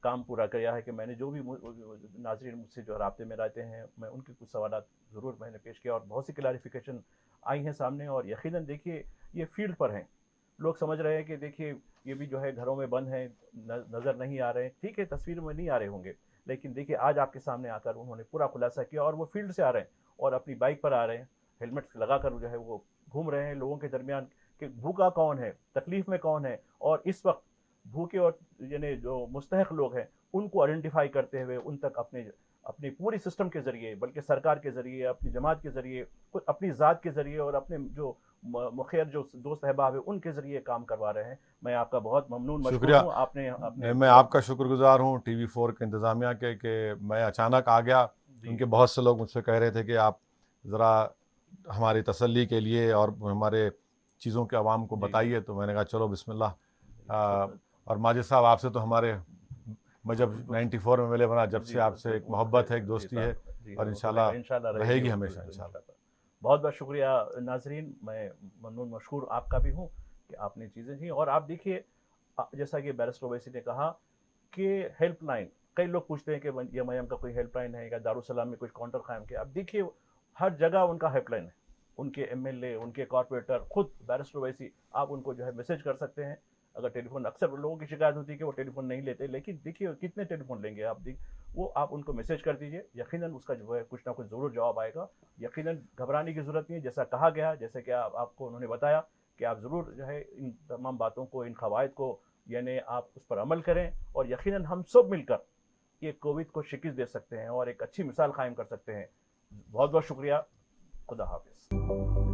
Speaker 2: کام پورا کیا ہے کہ میں نے جو بھی ناظرین مجھ سے جو رابطے میں رہتے ہیں, میں ان کے کچھ سوالات ضرور میں نے پیش کیا, اور بہت سی کلیریفیکیشن آئی ہیں سامنے. اور یقیناً دیکھیے یہ فیلڈ پر ہیں, لوگ سمجھ رہے ہیں کہ دیکھیے یہ بھی جو ہے گھروں میں بند ہیں, نظر نہیں آ رہے ہیں. ٹھیک ہے, تصویر میں نہیں آ رہے ہوں گے, لیکن دیکھیے آج آپ کے سامنے آ کر انہوں نے پورا خلاصہ کیا, اور وہ فیلڈ سے آ رہے ہیں اور اپنی بائک پر آ رہے ہیں, ہیلمٹ لگا کر جو ہے وہ گھوم رہے ہیں, لوگوں کے درمیان کہ بھوکا کون ہے, تکلیف میں کون ہے, اور اس وقت بھوکے اور یعنی جو مستحق لوگ ہیں ان کو آئیڈینٹیفائی کرتے ہوئے ان تک اپنے پوری سسٹم کے ذریعے, بلکہ سرکار کے ذریعے, اپنی جماعت کے ذریعے, اپنی ذات کے ذریعے اور اپنے جو مخیر جو دوست احباب ہیں ان کے ذریعے کام کروا رہے ہیں. میں آپ کا بہت ممنون مشکور ہوں. آپ نے
Speaker 1: میں آپ کا شکر گزار ہوں ٹی وی 4 کے انتظامیہ کے کہ میں اچانک آ گیا. ان کے بہت سے لوگ مجھ سے کہہ رہے تھے کہ آپ ذرا ہماری تسلی کے لیے اور ہمارے چیزوں کے عوام کو بتائیے, تو میں نے کہا چلو بسم اللہ. اور ماجد صاحب آپ سے تو ہمارے میں جب 94 میں ملے بنا جب سے آپ سے ایک محبت ہے, ایک دوستی ہے, اور انشاءاللہ رہے گی ہمیشہ انشاءاللہ.
Speaker 2: بہت بہت شکریہ ناظرین, میں ممنون مشکور آپ کا بھی ہوں کہ آپ نے چیزیں کی. اور آپ دیکھیے جیسا کہ بیرسٹر اویسی نے کہا کہ ہیلپ لائن, کئی لوگ پوچھتے ہیں کہ یم کا کوئی ہیلپ لائن ہے یا دارالسلام میں کچھ کاؤنٹر قائم کیا. اب دیکھیے ہر جگہ ان کا ہیلپ لائن ہے, ان کے ایم ایل اے, ان کے کارپوریٹر, خود بیرسٹر اویسی, آپ ان کو جو ہے میسج کر سکتے ہیں. اگر ٹیلی فون, اکثر لوگوں کی شکایت ہوتی ہے کہ وہ ٹیلی فون نہیں لیتے, لیکن دیکھیے کتنے ٹیلی فون لیں گے آپ, وہ آپ ان کو میسج کر دیجئے, یقیناً اس کا جو ہے کچھ نہ کچھ ضرور جواب آئے گا. یقیناً گھبرانے کی ضرورت نہیں ہے, جیسا کہا گیا, جیسے کہ آپ کو انہوں نے بتایا کہ آپ ضرور جو ہے ان تمام باتوں کو, ان قواعد کو یعنی آپ اس پر عمل کریں, اور یقیناً ہم سب مل کر یہ کووڈ کو شکست دے سکتے ہیں اور ایک اچھی مثال قائم کر سکتے ہیں. بہت بہت شکریہ. خدا حافظ.